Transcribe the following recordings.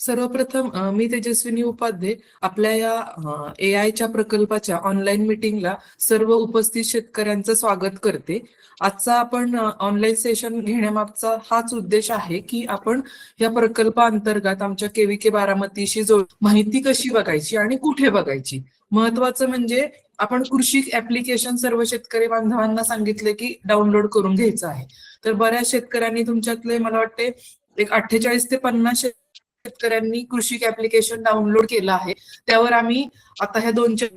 सर्वप्रथम मी तेजस्विनी उपाध्ये आपल्या या AI च्या प्रकल्पाच्या ऑनलाईन मीटिंगला सर्व उपस्थित शेतकऱ्यांचं स्वागत करते. आजचा आपण ऑनलाईन सेशन घेण्यामागचा हाच उद्देश आहे की आपण या प्रकल्पाअंतर्गत आमच्या केव्हीके बारामतीशी माहिती कशी बघायची आणि कुठे बघायची. महत्वाचं म्हणजे आपण कृषी ऍप्लिकेशन सर्व शेतकरी बांधवांना सांगितले की डाउनलोड करून घ्यायचं आहे. तर बऱ्याच शेतकऱ्यांनी तुमच्यातले मला वाटते एक 48 ते 50 शेतकऱ्यांनी कृषी ऍप्लिकेशन डाउनलोड केलं आहे. त्यावर आम्ही आता ह्या दोनच्या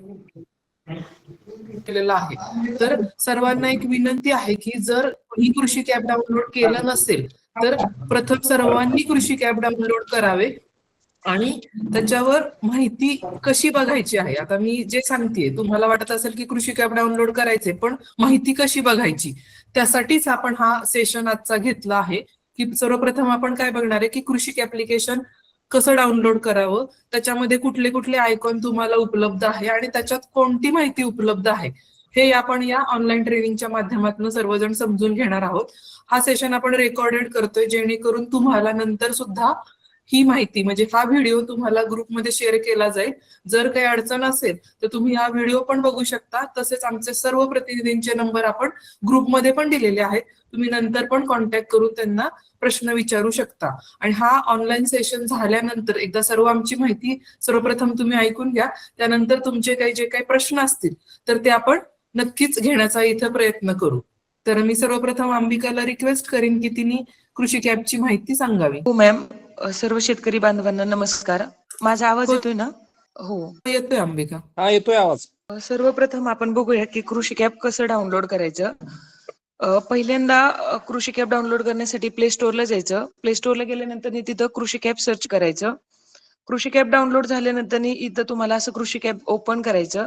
केलेला आहे. तर सर्वांना एक विनंती आहे की जर कोणी कृषी ॲप डाउनलोड केलं नसेल तर प्रथम सर्वांनी कृषी ॲप डाउनलोड करावे आणि त्याच्यावर माहिती कशी बघायची आहे. आता मी जे सांगतेय तुम्हाला वाटत असेल की कृषी ॲप डाउनलोड करायचे, पण माहिती कशी बघायची त्यासाठीच आपण हा सेशन आजचा घेतला आहे. की सर्वप्रथम आपण काय बघणार आहे की कृषी ऍप्लिकेशन कसं डाउनलोड करावं, त्याच्यामध्ये कुठले कुठले आयकॉन तुम्हाला उपलब्ध आहे आणि त्याच्यात कोणती माहिती उपलब्ध आहे हे आपण या ऑनलाईन ट्रेनिंगच्या माध्यमातून सर्वजण समजून घेणार आहोत. हा सेशन आपण रेकॉर्डेड करतोय जेणेकरून तुम्हाला नंतर सुद्धा ही माहिती म्हणजे हा व्हिडिओ तुम्हाला ग्रुपमध्ये शेअर केला जाईल. जर काही अडचण असेल तर तुम्ही हा व्हिडिओ पण बघू शकता. तसेच आमचे सर्व प्रतिनिधींचे नंबर आपण ग्रुपमध्ये पण दिलेले आहेत. तुम्ही नंतर पण कॉन्टॅक्ट करून त्यांना प्रश्न विचारू शकता. आणि हा ऑनलाईन सेशन झाल्यानंतर एकदा सर्व आमची माहिती सर्वप्रथम तुम्ही ऐकून घ्या. त्यानंतर तुमचे जे काही प्रश्न असतील तर ते आपण नक्कीच घेण्याचा इथं प्रयत्न करू. तर मी सर्वप्रथम अंबिकाला रिक्वेस्ट करीन की तिने कृषी ची माहिती सांगावी. हो मॅम. सर्व शेतकरी बांधवांना नमस्कार. माझा आवाज हो, येतोय ना? हो. येतोय अंबिका. हा येतोय आवाज. सर्वप्रथम आपण बघूया की कृषी ॲप कसं डाउनलोड करायचं. पहिल्यांदा कृषी ॲप डाउनलोड करण्यासाठी प्ले स्टोअरला जायचं. प्ले स्टोअरला गेल्यानंतर तिथं कृषी ॲप सर्च करायचं. कृषी ॲप डाउनलोड झाल्यानंतर इथं तुम्हाला असं कृषी ॲप ओपन करायचं.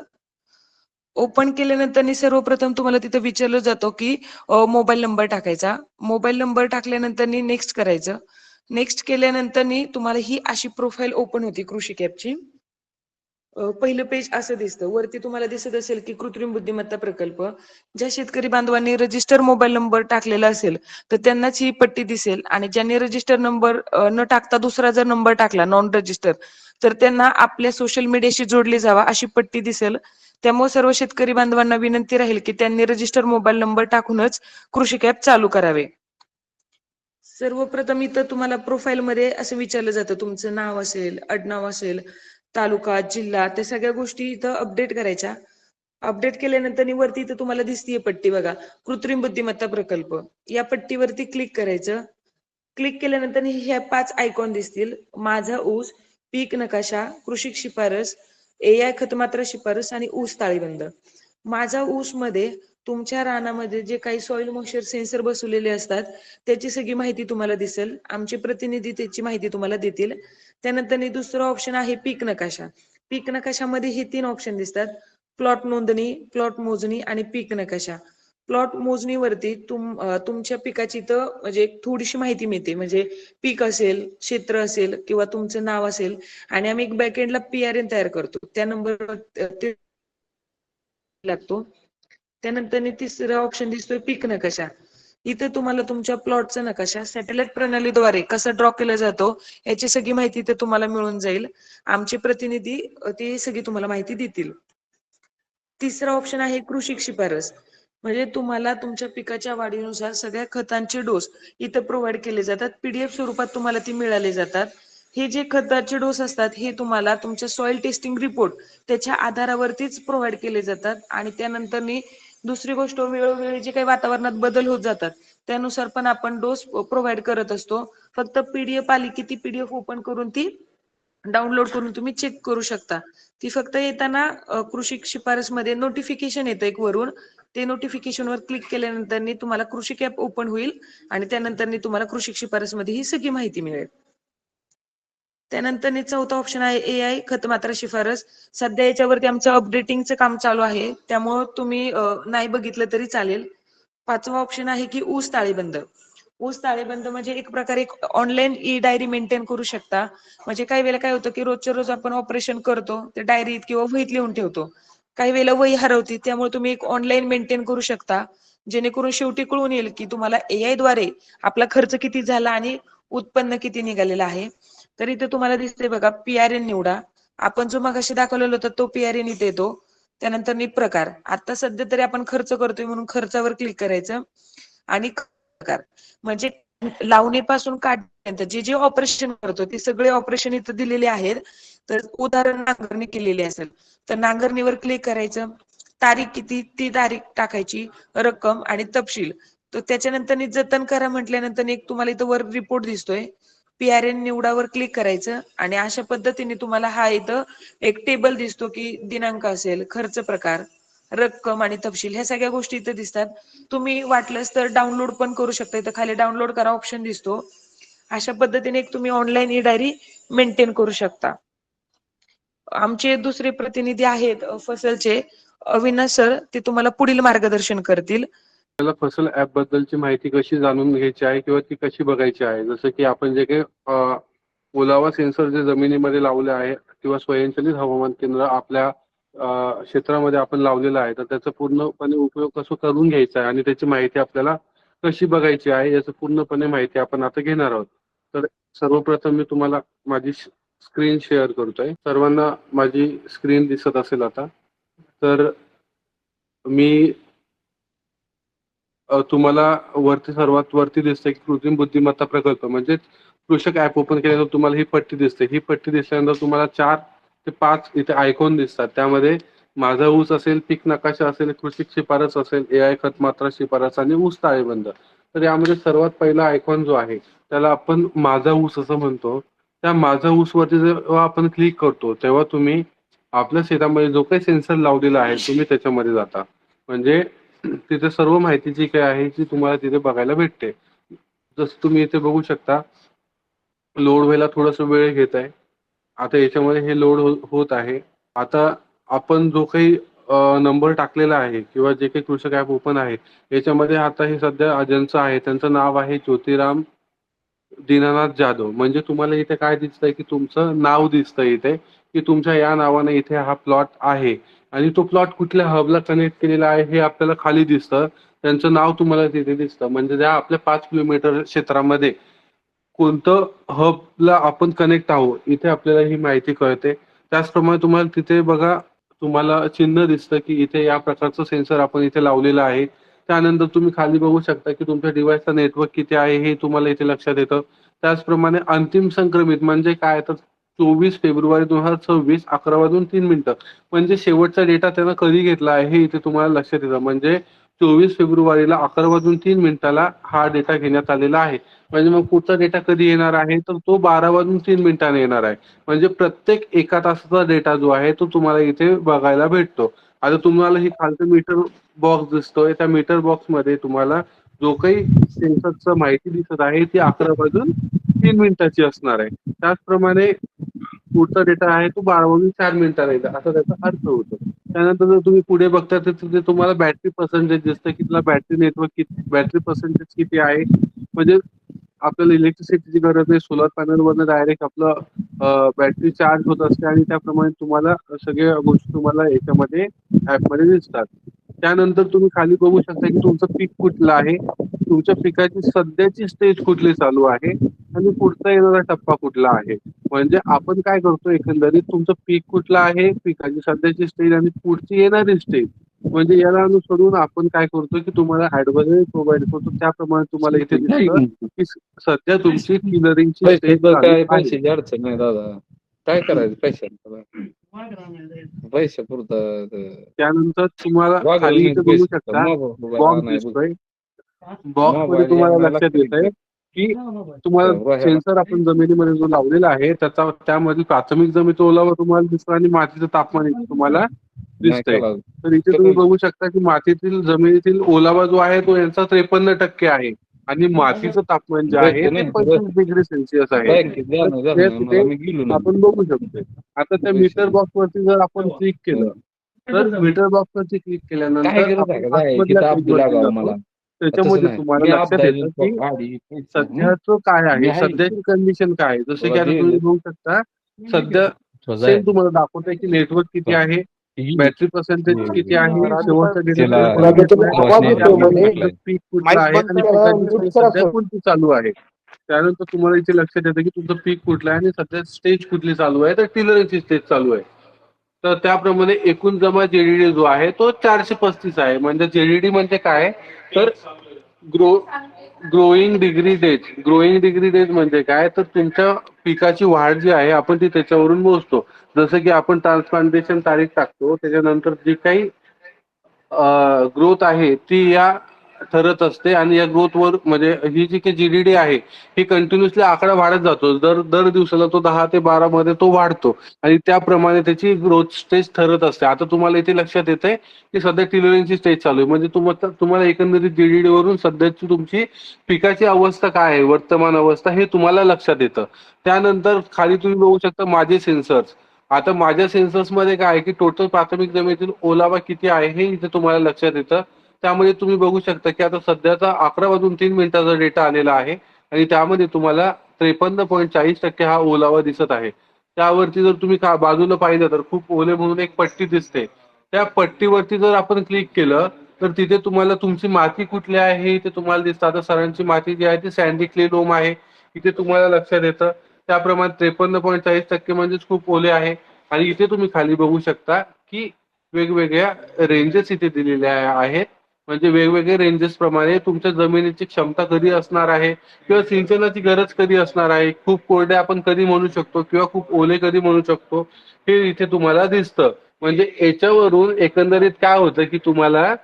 ओपन केल्यानंतर सर्वप्रथम तुम्हाला तिथं विचारलं जातो की मोबाईल नंबर टाकायचा. मोबाईल नंबर टाकल्यानंतर नेक्स्ट करायचं. नेक्स्ट केल्यानंतर तुम्हाला ही अशी प्रोफाईल ओपन होती कृषी ॲपची. पहिलं पेज असं दिसतं. वरती तुम्हाला दिसत असेल की कृत्रिम बुद्धिमत्ता प्रकल्प. ज्या शेतकरी बांधवांनी रजिस्टर मोबाईल नंबर टाकलेला असेल तर त्यांनाच ही पट्टी दिसेल, आणि ज्यांनी रजिस्टर नंबर न टाकता दुसरा जर नंबर टाकला नॉन रजिस्टर तर त्यांना आपल्या सोशल मीडियाशी जोडले जावा अशी पट्टी दिसेल. त्यामुळे सर्व शेतकरी बांधवांना विनंती राहील की त्यांनी रजिस्टर मोबाईल नंबर टाकूनच कृषी ॲप चालू करावे. सर्वप्रथम इथं तुम्हाला प्रोफाईल मध्ये असं विचारलं जातं, तुमचं नाव असेल, आडनाव असेल, तालुका, जिल्हा, त्या सगळ्या गोष्टी इथं अपडेट करायच्या. अपडेट केल्यानंतर वरती इथं तुम्हाला दिसतीये पट्टी बघा, कृत्रिम बुद्धिमत्ता प्रकल्प. या पट्टीवरती क्लिक करायचं. क्लिक केल्यानंतर ह्या 5 आयकॉन दिसतील. माझा ऊस, पीक नकाशा, कृषी शिफारस, AI खतमात्रा शिफारस आणि ऊस ताळेबंद. माझा ऊस मध्ये तुमच्या रानामध्ये जे काही सॉइल मॉइश्चर सेन्सर बसवलेले असतात त्याची सगळी माहिती तुम्हाला दिसेल. आमचे प्रतिनिधी त्याची माहिती तुम्हाला देतील. त्यानंतर दुसरा ऑप्शन आहे पीक नकाशा. पीक नकाशामध्ये हे 3 ऑप्शन दिसतात: प्लॉट नोंदणी, प्लॉट मोजणी आणि पीक नकाशा. प्लॉट मोजणीवरती तुमच्या पिकाची तर म्हणजे थोडीशी माहिती मिळते, म्हणजे पीक असेल, क्षेत्र असेल किंवा तुमचं नाव असेल, आणि आम्ही एक बॅकएंडला PRN तयार करतो. त्या नंबर लागतो. त्यानंतर तिसरा ऑप्शन दिसतोय पीक नकाशा. इथे तुम्हाला तुमच्या प्लॉटचा नकाशा सॅटेलाइट प्रणालीद्वारे कसा ड्रॉ केला जातो याची सगळी माहिती इथे तुम्हाला मिळून जाईल. आमचे प्रतिनिधी ती सगळी तुम्हाला माहिती देतील. तिसरा ऑप्शन आहे कृषी शिफारस. म्हणजे तुम्हाला तुमच्या पिकाच्या वाढीनुसार सगळ्या खतांचे डोस इथे प्रोव्हाइड केले जातात. PDF स्वरूपात तुम्हाला ती मिळाले जातात. हे जे खताचे डोस असतात हे तुम्हाला तुमच्या सॉइल टेस्टिंग रिपोर्ट त्याच्या आधारावरतीच प्रोव्हाइड केले जातात. आणि त्यानंतर दुसरी गोष्ट, वेळोवेळी जे काही वातावरणात बदल होत जातात त्यानुसार पण आपण डोस प्रोव्हाइड करत असतो. फक्त PDF आली की ती PDF ओपन करून ती डाउनलोड करून तुम्ही चेक करू शकता. ती फक्त येताना कृषी शिफारस मध्ये नोटिफिकेशन येतं एक वरून. ते नोटिफिकेशन वर क्लिक केल्यानंतर तुम्हाला कृषी ॲप ओपन होईल आणि त्यानंतर तुम्हाला कृषी शिफारस मध्ये ही सगळी माहिती मिळेल. त्यानंतर चौथा ऑप्शन आहे AI खतमात्रा शिफारस. सध्या याच्यावरती आमचं अपडेटिंगचं काम चालू आहे, त्यामुळे तुम्ही नाही बघितलं तरी चालेल. 5वा ऑप्शन आहे की ऊस ताळेबंद. ऊस ताळेबंद म्हणजे एक प्रकारे ऑनलाईन ई डायरी मेंटेन करू शकता. म्हणजे काही वेळेला काय होतं की रोजच्या रोज आपण ऑपरेशन करतो, ते डायरीत किंवा वहीत लिहून ठेवतो. काही वेळेला वही हरवती, त्यामुळे तुम्ही एक ऑनलाईन मेंटेन करू शकता, जेणेकरून शेवटी कळून येईल की तुम्हाला AI द्वारे आपला खर्च किती झाला आणि उत्पन्न किती निघालेलं आहे. तर इथे तुम्हाला दिसते बघा PRN निवडा. आपण जो मगाशी दाखवलेला होता तो PRN इथे येतो. त्यानंतर प्रकार. आता सध्या तरी आपण खर्च करतोय म्हणून खर्चावर क्लिक करायचं आणि प्रकार म्हणजे लावणीपासून काढण्यापर्यंत जे जे ऑपरेशन करतो ते सगळे ऑपरेशन इथं दिलेले आहेत. तर उदाहरण नांगरणी केलेली असेल तर नांगरणीवर क्लिक करायचं. तारीख किती ती तारीख टाकायची, रक्कम आणि तपशील. तर त्याच्यानंतर जतन करा म्हटल्यानंतर एक तुम्हाला इथं वर रिपोर्ट दिसतोय. PRN निवडावर क्लिक करायचं आणि अशा पद्धतीने तुम्हाला हा इथं एक टेबल दिसतो की दिनांक असेल, खर्च प्रकार, रक्कम आणि तपशील ह्या सगळ्या गोष्टी इथे दिसतात. तुम्ही वाटलंच तर डाउनलोड पण करू शकता. इथं खाली डाउनलोड करा ऑप्शन दिसतो. अशा पद्धतीने एक तुम्ही ऑनलाईन ई डायरी मेंटेन करू शकता. आमचे दुसरे प्रतिनिधी आहेत फसलचे अविनाश सर, ते तुम्हाला पुढील मार्गदर्शन करतील. आपल्याला फसल ऍप बद्दलची माहिती कशी जाणून घ्यायची आहे किंवा ती कशी बघायची आहे, जसं की आपण जे काही ओलावा सेन्सर जे जमिनीमध्ये लावले आहे किंवा स्वयंचलित हवामान केंद्र आपल्या क्षेत्रामध्ये आपण लावलेलं आहे, तर त्याचा पूर्णपणे उपयोग कसं करून घ्यायचा आहे आणि त्याची माहिती आपल्याला कशी बघायची आहे याचं पूर्णपणे माहिती आपण आता घेणार आहोत. तर सर्वप्रथम मी तुम्हाला माझी स्क्रीन शेअर करतोय. सर्वांना माझी स्क्रीन दिसत असेल आता. तर मी तुम्हाला सर्वात वरती दिसते की कृत्रिम बुद्धिमत्ता प्रकल्प म्हणजे कृषक ऍप ओपन केल्यानंतर तुम्हाला ही पट्टी दिसते. ही पट्टी दिसल्यानंतर तुम्हाला 4 ते 5 इथे आयकॉन दिसतात. त्यामध्ये माझा ऊस असेल, पीक नकाशा असेल, कृषी शिफारस असेल, AI खत मात्रा शिफारस आणि ऊस ताळेबंद. तर यामध्ये सर्वात पहिला आयकॉन जो आहे त्याला आपण माझा ऊस असं म्हणतो. त्या माझा ऊस वरती जेव्हा आपण क्लिक करतो तेव्हा तुम्ही आपल्या शेतामध्ये जो काही सेन्सर लावलेला आहे तुम्ही त्याच्यामध्ये जाता. म्हणजे तिथे सर्व माहिती जी काही आहे ती तुम्हाला तिथे बघायला भेटते. जसं तुम्ही इथे बघू शकता, लोड व्हायला थोडासा वेळ घेत आहे. आता याच्यामध्ये हे लोड होत आहे. आता आपण जो काही नंबर टाकलेला आहे किंवा जे काही कृषक ऍप ओपन आहे याच्यामध्ये आता हे सध्या ज्यांचं आहे त्यांचं नाव आहे ज्योतिराम दीनानाथ जाधव. म्हणजे तुम्हाला इथे काय दिसतंय की तुमचं नाव दिसतंय इथे की तुमच्या या नावाने इथे हा प्लॉट आहे आणि तो प्लॉट कुठल्या हबला कनेक्ट केलेला आहे हे आपल्याला खाली दिसतं. त्यांचं नाव तुम्हाला तिथे दिसतं. म्हणजे त्या आपल्या 5 किलोमीटर क्षेत्रामध्ये कोणतं हबला आपण कनेक्ट आहोत इथे आपल्याला ही माहिती कळते. त्याचप्रमाणे तुम्हाला तिथे बघा तुम्हाला चिन्ह दिसतं की इथे या प्रकारचं सेन्सर आपण इथे लावलेलं आहे. त्यानंतर तुम्ही खाली बघू शकता की तुमच्या डिव्हाइसचा नेटवर्क किती आहे हे तुम्हाला इथे लक्षात येतं. त्याचप्रमाणे अंतिम संक्रमित म्हणजे काय, तर 24 फेब्रुवारी 2026 11:03 म्हणजे शेवटचा डेटा त्यानं कधी घेतला आहे हे इथे तुम्हाला लक्षात येतं. म्हणजे 24 फेब्रुवारीला 11:03 हा डेटा घेण्यात आलेला आहे. म्हणजे मग पुढचा डेटा कधी येणार आहे तर तो 12:03 येणार आहे. म्हणजे प्रत्येक एका तासाचा डेटा जो आहे तो तुम्हाला इथे बघायला भेटतो. आता तुम्हाला ही खालचं मीटर बॉक्स दिसतोय, त्या मीटर बॉक्स मध्ये तुम्हाला जो काही सेन्सरचं माहिती दिसत आहे ती 11:03 असणार आहे. त्याचप्रमाणे पुढचा डेटा आहे तो 12:04 येईल असा त्याचा अर्थ होतो. त्यानंतर जर तुम्ही पुढे बघता तर तिथे तुम्हाला बॅटरी पर्सेंटेज दिसतं की तुला बॅटरी नेटवर्क किती, बॅटरी पर्सेंटेज किती आहे. म्हणजे आपल्याला इलेक्ट्रिसिटीची गरज आहे. सोलर पॅनलवरनं डायरेक्ट आपलं बॅटरी चार्ज होत असते आणि त्याप्रमाणे तुम्हाला सगळ्या गोष्टी तुम्हाला याच्यामध्ये ऍपमध्ये दिसतात. त्यानंतर तुम्ही खाली बघू शकता की तुमचं पीक कुठलं आहे, तुमच्या पिकाची सध्याची स्टेज कुठली चालू आहे आणि पुढचा येणारा टप्पा कुठला आहे. म्हणजे आपण काय करतो एकंदरीत तुमचं पीक कुठलं आहे, पिकाची सध्याची स्टेज आणि पुढची येणारी स्टेज. म्हणजे याला अनुसरून आपण काय करतो की तुम्हाला ऍडव्हाइस प्रोव्हाइड करतो. त्याप्रमाणे तुम्हाला इथे दिसतं की सध्या तुमची क्लिनरिंगची स्टेज चालू काय आहे. पैशाची अडचण नाही दादा, काय करायचं पैसे पुरतं त्यानंतर तुम्हाला खाली इथे बघू शकता बॉक्स दिसतोय. बॉक्स मध्ये तुम्हाला लक्षात येत आहे की तुम्हाला सेन्सर आपण जमिनीमध्ये जो लावलेला आहे त्यामध्ये प्राथमिक जमिनीचा ओलावा तुम्हाला दिसतो आणि मातीचं तापमान इथे तुम्हाला दिसतंय. तर इथे तुम्ही बघू शकता की मातीतील जमिनीतील ओलावा जो आहे तो यांचा 53% आहे आणि मातीचं तापमान जे आहे ते 25 डिग्री सेल्सिअस आहे. तिथे आपण बघू शकतो. आता त्या मीटर बॉक्स वरती जर आपण क्लिक केलं तर मीटर बॉक्स वरती क्लिक केल्यानंतर त्याच्यामध्ये तुम्हाला लक्षात येतं की सध्याचं काय आहे, सध्याची कंडिशन काय आहे. जसं की आता तुम्ही बघू शकता सध्या सेम तुम्हाला दाखवतंय की नेटवर्क किती आहे, बॅटरी पर्सेंटेज किती आहे, शेवटचा डेटा पीक कुठला आहे आणि पिकाची सध्या कोणती चालू आहे. त्यानंतर तुम्हाला इथे लक्षात येतं की तुमचं पीक कुठलं आहे आणि सध्या स्टेज कुठली चालू आहे, तर टिलरिंगची स्टेज चालू आहे. तर त्याप्रमाणे एकूण जमा जेडीडी जो आहे तो 435 आहे. म्हणजे जेडीडी म्हणजे काय, तर growing degree days. Growing degree days म्हणजे काय, तर तुमच्या पिकाची वाढ जी आहे आपण ती त्याच्यावरून मोजतो. जसं की आपण ट्रान्सप्लांटेशन तारीख टाकतो, त्याच्यानंतर जी काही ग्रोथ आहे ती या ठरत असते आणि या ग्रोथवर म्हणजे ही जी काही जीडीडी आहे ही कंटिन्युअसली आकडा वाढत जातो. दर दर दिवसाला तो 10 ते 12 मध्ये तो वाढतो आणि त्याप्रमाणे त्याची ग्रोथ स्टेज ठरत असते. आता तुम्हाला इथे लक्षात येतंय की सध्या टिलरिंगची स्टेज चालू आहे. म्हणजे तुम्हाला एकंदरीत जीडीडी वरून सध्याची तुमची पिकाची अवस्था काय आहे, वर्तमान अवस्था, हे तुम्हाला लक्षात येतं. त्यानंतर खाली तुम्ही बघू शकता माझे सेन्सर्स. आता माझ्या सेन्सर्स मध्ये काय आहे की टोटल प्राथमिक जमिनीतील ओलावा किती आहे हे इथे तुम्हाला लक्षात येतं. त्यामध्ये तुम्ही बघू शकता की आता सध्याचा 11 वाजून 3 मिनिटाचा डेटा आलेला आहे आणि त्यामध्ये तुम्हाला 53.40% हा ओलावा दिसत आहे. त्यावरती जर तुम्ही बाजूला पाहिलं तर खूप ओले म्हणून एक पट्टी दिसते. त्या पट्टीवरती जर आपण क्लिक केलं तर तिथे तुम्हाला तुमची माती कुठली आहे हे इथे तुम्हाला दिसतं. आता सरांची माती जी आहे ती सँडी क्ले लोम आहे, इथे तुम्हाला लक्षात येतं. त्याप्रमाणे 53.40% म्हणजेच खूप ओले आहे. आणि इथे तुम्ही खाली बघू शकता की वेगवेगळ्या रेंजेस इथे दिलेल्या आहेत. म्हणजे वेगवेगळे रेंजेस प्रमाणे तुमच्या जमिनीची क्षमता कधी असणार आहे किंवा सिंचनाची गरज कधी असणार आहे, खूप कोरडे आपण कधी म्हणू शकतो किंवा खूप ओले कधी म्हणू शकतो, हे इथे तुम्हाला दिसतं. म्हणजे याच्यावरून एकंदरीत काय होतं की तुम्हाला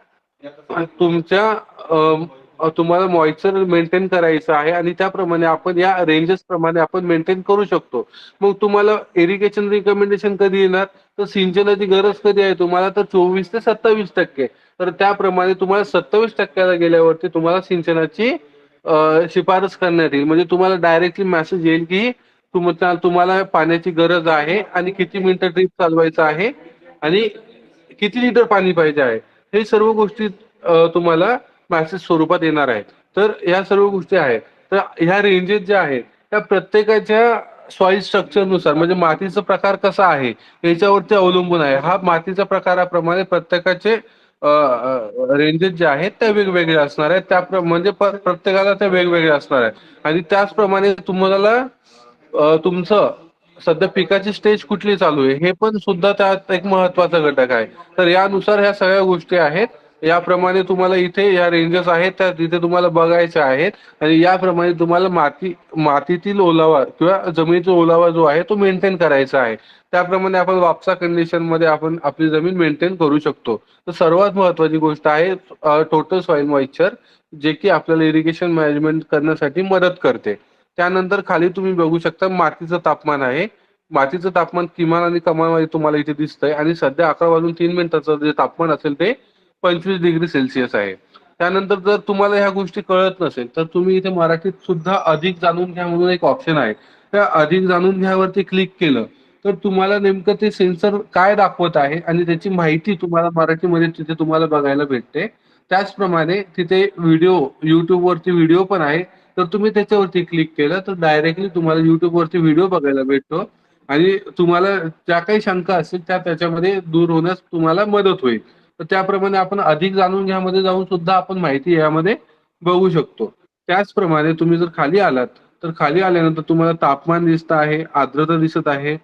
तुम्हाला मॉइश्चर मेंटेन करायचं आहे आणि त्याप्रमाणे आपण या रेंजेस प्रमाणे आपण मेंटेन करू शकतो. मग तुम्हाला इरिगेशन रिकमेंडेशन कधी येणार, तर सिंचनाची गरज कधी आहे तुम्हाला, तर 24 ते 27%. तर त्याप्रमाणे तुम्हाला 27% गेल्यावरती तुम्हाला सिंचनाची शिफारस करण्यात येईल. म्हणजे तुम्हाला डायरेक्टली मेसेज येईल की तुम्हाला पाण्याची गरज आहे आणि किती मिनिटं ड्रीप चालवायचं आहे आणि किती लिटर पाणी पाहिजे आहे, हे सर्व गोष्टी तुम्हाला मॅसेज स्वरूपात येणार आहेत. तर या सर्व गोष्टी आहेत. तर ह्या रेंजेस ज्या आहेत त्या प्रत्येकाच्या सॉइल स्ट्रक्चरनुसार म्हणजे मातीचा प्रकार कसा आहे याच्यावरती अवलंबून आहे. हा मातीच्या प्रकाराप्रमाणे प्रत्येकाचे रेंजेस ज्या आहेत त्या वेगवेगळ्या असणार आहेत. म्हणजे प्रत्येकाला त्या वेगवेगळ्या असणार आहेत. आणि त्याचप्रमाणे तुम्हाला तुमचं सध्या पिकाची स्टेज कुठली चालू आहे हे पण सुद्धा त्यात एक महत्वाचा घटक आहे. तर यानुसार ह्या सगळ्या गोष्टी आहेत. याप्रमाणे तुम्हाला इथे या रेंजेस आहेत त्या तिथे तुम्हाला बघायच्या आहेत आणि याप्रमाणे तुम्हाला मातीतील ओलावा किंवा जमिनीचा ओलावा जो आहे तो मेंटेन करायचा आहे. त्याप्रमाणे आपण वापसा कंडिशन मध्ये आपण आपली जमीन मेंटेन करू शकतो. तर सर्वात महत्वाची गोष्ट आहे टोटल सॉइल मॉइश्चर, जे की आपल्याला इरिगेशन मॅनेजमेंट करण्यासाठी मदत करते. त्यानंतर खाली तुम्ही बघू शकता मातीचं तापमान आहे. मातीचं तापमान किमान आणि कमालमध्ये तुम्हाला इथे दिसतंय आणि सध्या 11 वाजून 3 मिनिटाचं जे तापमान असेल ते 25 डिग्री सेल्सिअस आहे. त्यानंतर जर तुम्हाला ह्या गोष्टी कळत नसेल तर तुम्ही इथे मराठीत सुद्धा अधिक जाणून घ्या म्हणून एक ऑप्शन आहे. त्या अधिक जाणून घ्यावरती क्लिक केलं तर तुम्हाला नेमकं ते सेन्सर काय दाखवत आहे आणि त्याची माहिती तुम्हाला मराठीमध्ये तिथे तुम्हाला बघायला भेटते. त्याचप्रमाणे तिथे युट्यूबवरती व्हिडिओ पण आहे. तर तुम्ही त्याच्यावरती क्लिक केलं तर डायरेक्टली तुम्हाला युट्यूबवरती व्हिडिओ बघायला भेटतो आणि तुम्हाला ज्या काही शंका असतील त्या त्याच्यामध्ये दूर होण्यास तुम्हाला मदत होईल. तर त्याप्रमाणे आपण अधिक जाणून घ्यामध्ये जाऊन सुद्धा आपण माहिती यामध्ये बघू शकतो. त्याचप्रमाणे तुम्ही जर खाली आलात तर खाली आल्यानंतर तुम्हाला तापमान दिसत आहे, आर्द्रता दिसत आहे.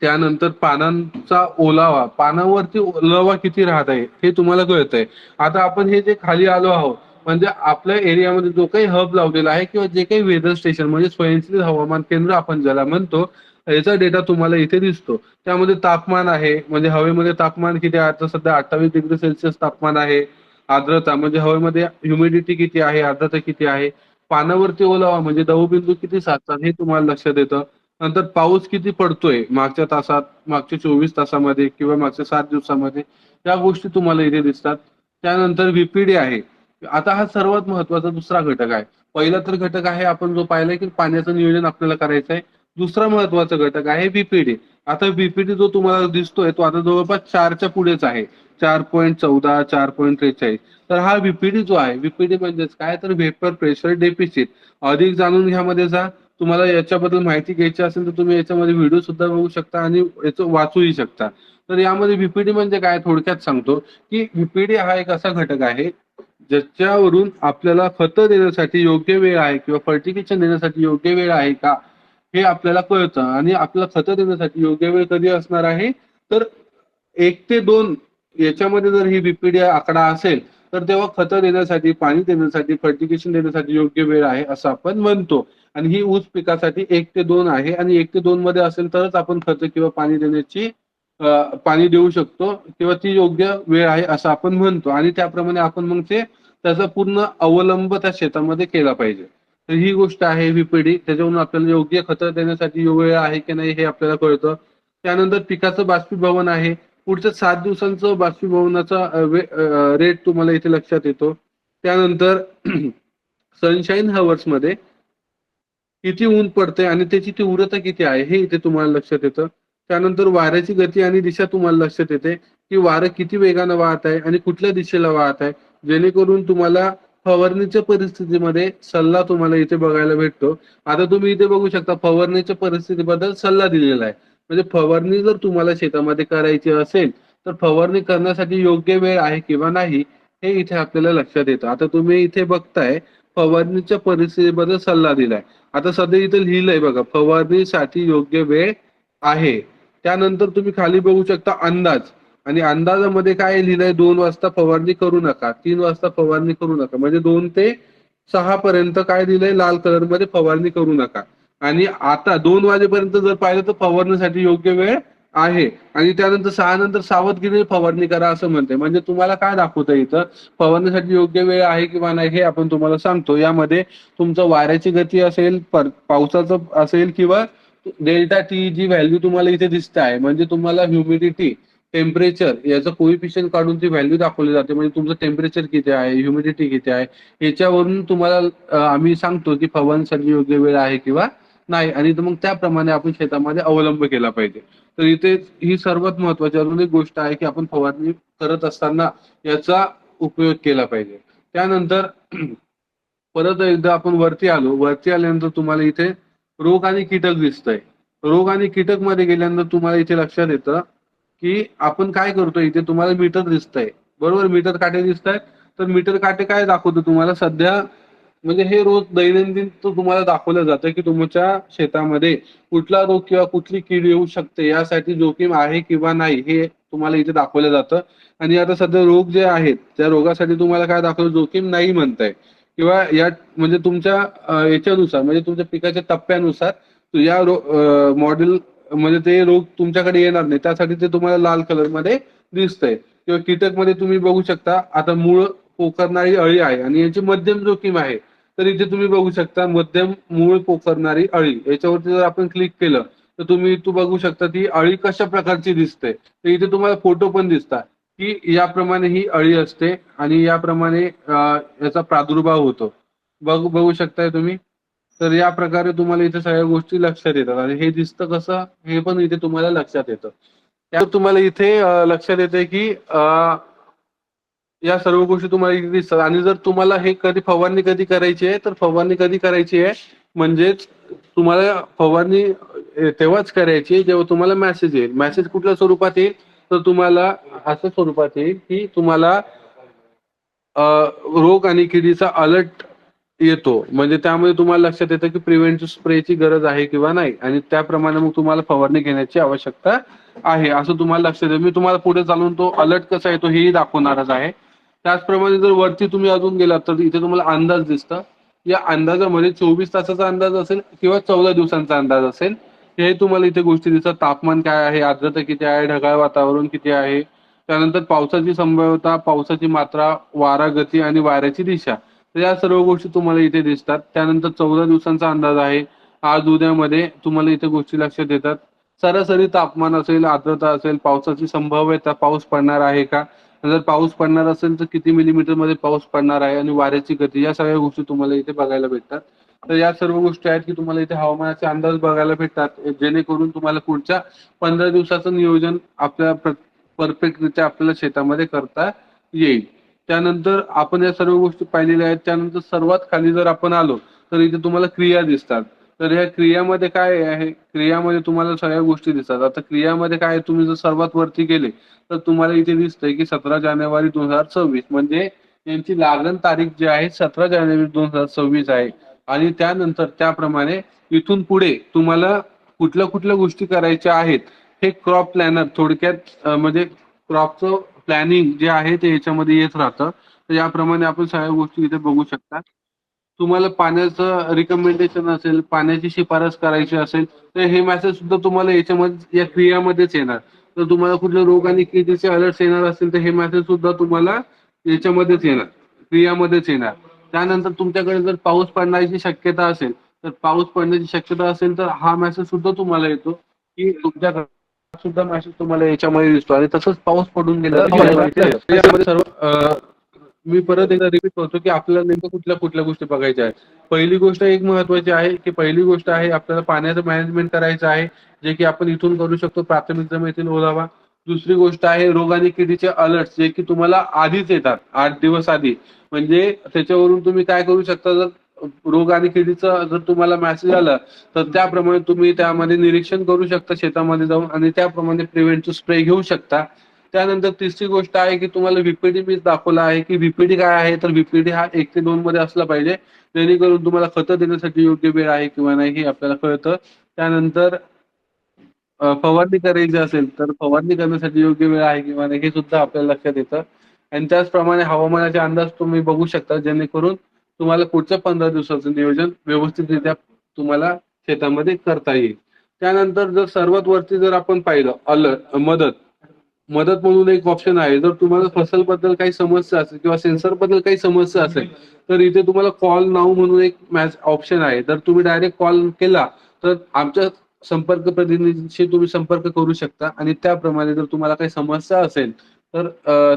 त्यानंतर पानांचा ओलावा, पानावरती ओलावा किती राहत आहे हे तुम्हाला कळतंय. आता आपण हे जे खाली आलो आहोत म्हणजे आपल्या एरियामध्ये जो काही हब लावलेला आहे किंवा जे काही वेदर स्टेशन म्हणजे स्वयंचलित हवामान केंद्र आपण ज्याला म्हणतो, याचा डेटा तुम्हाला इथे दिसतो. त्यामध्ये तापमान आहे म्हणजे हवेमध्ये तापमान किती आहे, आता सध्या 28 डिग्री सेल्सिअस तापमान आहे. आर्द्रता म्हणजे हवेमध्ये ह्युमिडिटी किती आहे, आर्द्रता किती आहे. पानावरती ओलावा म्हणजे दवबिंदू किती साचतात हे तुम्हाला लक्षात येतं. नंतर पाऊस किती पडतोय मागच्या तासात, मागच्या 24 तासामध्ये किंवा मागच्या 7 दिवसामध्ये, या गोष्टी तुम्हाला इथे दिसतात. त्यानंतर व्हीपीडी आहे. आता हा सर्वात महत्वाचा दुसरा घटक आहे. पहिला तर घटक आहे आपण जो पाहिलाय की पाण्याचं नियोजन आपल्याला करायचं आहे. दुसरा महत्वाचा घटक आहे बीपीडी. आता बीपीडी जो तुम्हाला दिसतोय तो आता जवळपास 4च्या पुढेच आहे. 4.14, 4.43. तर हा बीपीडी जो आहे, बीपीडी म्हणजेच काय, तर व्हेपर प्रेशर डेफिसिट. अधिक जाणून घ्यामध्ये जा. तुम्हाला याच्याबद्दल माहिती घ्यायची असेल तर तुम्ही याच्यामध्ये व्हिडिओ सुद्धा बघू शकता आणि याचं वाचूही शकता. तर यामध्ये व्हीपीडी म्हणजे काय थोडक्यात सांगतो की व्हीपीडी हा एक असा घटक आहे ज्याच्यावरून आपल्याला खतं देण्यासाठी योग्य वेळ आहे किंवा फर्टिलायझेशन देण्यासाठी योग्य वेळ आहे का हे आपल्याला कळतं. आणि आपल्याला खतं देण्यासाठी योग्य वेळ कधी असणार आहे तर 1 ते 2 याच्यामध्ये जर ही बीपीडी आकडा असेल तर तेव्हा खतं देण्यासाठी, पाणी देण्यासाठी, फर्टिलायझेशन देण्यासाठी योग्य वेळ आहे असं आपण म्हणतो. आणि ही ऊस पिकासाठी 1 ते 2 आहे आणि 1 ते 2 मध्ये असेल तरच आपण खतं किंवा पाणी देण्याची पाणी देऊ शकतो किंवा ती योग्य वेळ आहे असं आपण म्हणतो. आणि त्याप्रमाणे आपण मग त्याचा पूर्ण अवलंब त्या शेतामध्ये केला पाहिजे. तर ही गोष्ट आहे व्हीपीडी. त्याच्यावरून आपल्याला योग्य खतं देण्यासाठी वेळ आहे की नाही हे आपल्याला कळतं. त्यानंतर पिकाचं बाष्पीभवन आहे. पुढच्या 7 दिवसांचं बाष्पीभवनाचा रेट तुम्हाला इथे लक्षात येतो. त्यानंतर सनशाईन हवर्स मध्ये किती ऊन पडते आणि त्याची तीव्रता किती आहे हे इथे तुम्हाला लक्षात येतं. त्यानंतर वाऱ्याची गती आणि दिशा तुम्हाला लक्षात येते की वारं किती वेगानं वाहत आहे आणि कुठल्या दिशेला वाहत आहे, जेणेकरून तुम्हाला फवारणीच्या परिस्थितीमध्ये सल्ला तुम्हाला इथे बघायला भेटतो. आता तुम्ही इथे बघू शकता फवारणीच्या परिस्थितीबद्दल सल्ला दिलेला आहे. म्हणजे फवारणी जर तुम्हाला शेतामध्ये करायची असेल तर फवारणी करण्यासाठी योग्य वेळ आहे किंवा नाही हे इथे आपल्याला लक्षात येतं. आता तुम्ही इथे बघताय फवारणीच्या परिस्थितीबद्दल सल्ला दिलाय. आता सध्या इथे लिहिलंय बघा फवारणीसाठी योग्य वेळ आहे. त्यानंतर तुम्ही खाली बघू शकता अंदाज. आणि अंदाजामध्ये काय लिहिलंय 2 वाजता फवारणी करू नका, 3 वाजता फवारणी करू नका. म्हणजे 2 ते 6 पर्यंत काय दिलंय लाल कलर मध्ये फवारणी करू नका. आणि आता 2 वाजेपर्यंत जर पाहिलं तर फवारणीसाठी योग्य वेळ आहे. आणि त्यानंतर 6 नंतर सावधगिरीने फवारणी करा असं म्हणते. म्हणजे तुम्हाला काय दाखवतं इथं फवारणीसाठी योग्य वेळ आहे किंवा नाही हे आपण तुम्हाला सांगतो. यामध्ये तुमचं वाऱ्याची गती असेल, पावसाचं असेल किंवा डेल्टा टी जी व्हॅल्यू तुम्हाला इथे दिसते आहे म्हणजे तुम्हाला ह्युमिडिटी, टेम्परेचर याचं कोइफिशियंट काढून ती व्हॅल्यू दाखवली जाते. म्हणजे तुमचं टेम्परेचर किती आहे, ह्युमिडिटी किती आहे याच्यावरून तुम्हाला आम्ही सांगतो की फवारणीसाठी योग्य वेळ आहे किंवा नाही. आणि मग त्याप्रमाणे आपण शेतामध्ये अवलंब केला पाहिजे. तर इथे ही सर्वात महत्वाची अजून एक गोष्ट आहे की आपण फवारणी करत असताना याचा उपयोग केला पाहिजे. त्यानंतर परत एकदा आपण वरती आलो. वरती आल्यानंतर तुम्हाला इथे रोग आणि कीटक दिसतंय. रोग आणि कीटक मध्ये गेल्यानंतर तुम्हाला इथे लक्षात येतं की आपण काय करतोय. इथे तुम्हाला मीटर दिसतंय बरोबर, मीटर काटे दिसतायत. तर मीटर काटे काय दाखवतो तुम्हाला सध्या म्हणजे हे रोज दैनंदिन तुम्हाला दाखवलं जातं की तुमच्या शेतामध्ये कुठला रोग किंवा कुठली कीड येऊ शकते यासाठी जोखीम आहे किंवा नाही हे तुम्हाला इथे दाखवलं जातं. आणि आता सध्या रोग जे आहेत त्या रोगासाठी तुम्हाला काय दाखवलं जोखीम नाही म्हणताय किंवा या म्हणजे तुमच्या याच्यानुसार म्हणजे तुमच्या पिकाच्या टप्प्यानुसार या मॉडेल म्हणजे ते रोग तुमच्याकडे येणार नाही त्यासाठी ते तुम्हाला लाल कलर मध्ये दिसतंय. किंवा कीटक मध्ये तुम्ही बघू शकता आता मूळ पोखरणारी अळी आहे आणि याची मध्यम जोखीम आहे. तर इथे तुम्ही बघू शकता मध्यम मूळ पोखरणारी अळी याच्यावरती जर आपण क्लिक केलं तर तुम्ही इथं बघू शकता ती अळी कशा प्रकारची दिसते. तर इथे तुम्हाला फोटो पण दिसतात की याप्रमाणे ही अळी असते आणि याप्रमाणे याचा प्रादुर्भाव होतो. बघू शकताय तुम्ही. तर या प्रकारे तुम्हाला इथे सगळ्या गोष्टी लक्षात येतात आणि हे दिसतं कसं हे पण इथे तुम्हाला लक्षात येतं. त्यात तुम्हाला इथे लक्षात येते की या सर्व गोष्टी तुम्हाला इथे दिसतात. आणि जर तुम्हाला हे फवारणी कधी करायची आहे तर फवारणी कधी करायची आहे म्हणजेच तुम्हाला फवारणी तेव्हाच करायची आहे जेव्हा तुम्हाला मेसेज येईल. मेसेज कुठल्या स्वरूपात येईल तर तुम्हाला असं स्वरूपात येईल की तुम्हाला रोग आणि किडीचा अलर्ट येतो. म्हणजे त्यामध्ये तुम्हाला लक्षात येतं की प्रिव्हेंटिव्ह स्प्रेची गरज आहे किंवा नाही आणि त्याप्रमाणे मग तुम्हाला फवारणी घेण्याची आवश्यकता आहे असं तुम्हाला लक्षात येतं. मी तुम्हाला पुढे चालून तो अलर्ट कसा येतो हेही दाखवणारच आहे. त्याचप्रमाणे जर वरती तुम्ही अजून गेलात तर इथे तुम्हाला अंदाज दिसतं. या अंदाजामध्ये 24 तासाचा अंदाज असेल किंवा 14 दिवसांचा अंदाज असेल. हे तुम्हाला इथे गोष्टी दिसतात. तापमान काय आहे, आर्द्रता किती आहे, ढगाळ वातावरण किती आहे, त्यानंतर पावसाची संभाव्यता, पावसाची मात्रा, वारा गती आणि वाऱ्याची दिशा. तर या सर्व गोष्टी तुम्हाला इथे दिसतात. त्यानंतर 14 दिवसांचा अंदाज आहे. आज उद्यामध्ये तुम्हाला इथे गोष्टी लक्षात येतात. सरासरी तापमान असेल, आर्द्रता असेल, पावसाची संभाव्यता, पाऊस पडणार आहे का, जर पाऊस पडणार असेल तर किती मिलीमीटर मध्ये पाऊस पडणार आहे आणि वाऱ्याची गती या सगळ्या गोष्टी तुम्हाला इथे बघायला भेटतात. तर या सर्व गोष्टी आहेत की तुम्हाला इथे हवामानाचे अंदाज बघायला भेटतात जेणेकरून तुम्हाला पुढच्या 15 दिवसाचं नियोजन आपल्या परफेक्टरित्या आपल्याला शेतामध्ये करता येईल. त्यानंतर आपण या सर्व गोष्टी पाहिलेल्या आहेत. त्यानंतर सर्वात खाली जर आपण आलो तर इथे तुम्हाला क्रिया दिसतात. तर ह्या क्रियामध्ये काय आहे, क्रियामध्ये तुम्हाला सगळ्या गोष्टी दिसतात. आता क्रियामध्ये काय तुम्ही जर सर्वात वरती गेले तर तुम्हाला इथे दिसतंय की 17 जानेवारी 2026 म्हणजे यांची लागण तारीख जी आहे 17 जानेवारी 2026 आहे. आणि त्यानंतर त्याप्रमाणे इथून पुढे तुम्हाला कुठल्या कुठल्या गोष्टी करायच्या आहेत हे क्रॉप प्लॅनर थोडक्यात म्हणजे क्रॉपचं प्लॅनिंग जे आहे ते याच्यामध्ये येत राहतं. तर याप्रमाणे आपण सगळ्या गोष्टी इथे बघू शकता. तुम्हाला पाण्याचं रिकमेंडेशन असेल, पाण्याची शिफारस करायची असेल तर हे मेसेज सुद्धा तुम्हाला याच्यामध्ये या क्रियामध्येच येणार. तर तुम्हाला कुठले रोग आणि किडीचे अलर्ट येणार असतील तर हे मेसेज सुद्धा तुम्हाला याच्यामध्येच येणार, क्रियामध्येच येणार. त्यानंतर तुमच्याकडे जर पाऊस पडण्याची शक्यता असेल तर पाऊस पडण्याची शक्यता असेल तर हा मेसेज सुद्धा तुम्हाला येतो की तुमच्या घरात सुद्धा मेसेज तुम्हाला याच्यामध्ये दिसतो. आणि तसंच पाऊस पडून गेला सर्व मी परत एकदा रिपीट करतो की आपल्याला नेमकं कुठल्या कुठल्या गोष्टी बघायच्या आहेत. पहिली गोष्ट एक महत्वाची आहे की पहिली गोष्ट आहे आपल्याला पाण्याचं मॅनेजमेंट करायचं आहे, जे की आपण इथून करू शकतो, प्राथमिक जमिनीतील ओलावा. दुसरी गोष्ट आहे रोग आणि किडीचे अलर्ट, जे की तुम्हाला आधीच येतात 8 दिवस आधी. म्हणजे त्याच्यावरून तुम्ही काय करू शकता, जर रोग आणि किडीचा जर तुम्हाला मेसेज आला तर त्याप्रमाणे तुम्ही त्यामध्ये निरीक्षण करू शकता शेतामध्ये जाऊन आणि त्याप्रमाणे प्रिव्हेंटिव्ह स्प्रे घेऊ शकता. त्यानंतर तिसरी गोष्ट आहे की तुम्हाला व्हीपीडी मी दाखवला आहे की व्हीपीडी काय आहे, तर व्हीपीडी हा 1 ते 2 मध्ये असला पाहिजे, जेणेकरून तुम्हाला खतं देण्यासाठी योग्य वेळ आहे किंवा नाही हे आपल्याला कळतं. त्यानंतर फवारणी करायची असेल तर फवारणी करण्यासाठी योग्य वेळ आहे किंवा नाही हे सुद्धा आपल्याला लक्षात येतं. आणि त्याचप्रमाणे हवामानाचे अंदाज तुम्ही बघू शकता, जेणेकरून तुम्हाला पुढच्या 15 दिवसाचं नियोजन व्यवस्थितरित्या तुम्हाला शेतामध्ये करता येईल. त्यानंतर जर सर्वात वरती जर आपण पाहिलं मदत म्हणून एक ऑप्शन आहे. जर तुम्हाला फसल बद्दल काही समस्या असेल किंवा सेन्सर बद्दल काही समस्या असेल तर इथे तुम्हाला कॉल नाऊ म्हणून एक ऑप्शन आहे. जर तुम्ही डायरेक्ट कॉल केला तर आमच्या संपर्क प्रतिनिधीशी तुम्ही संपर्क करू शकता आणि त्याप्रमाणे जर तुम्हाला काही समस्या असेल तर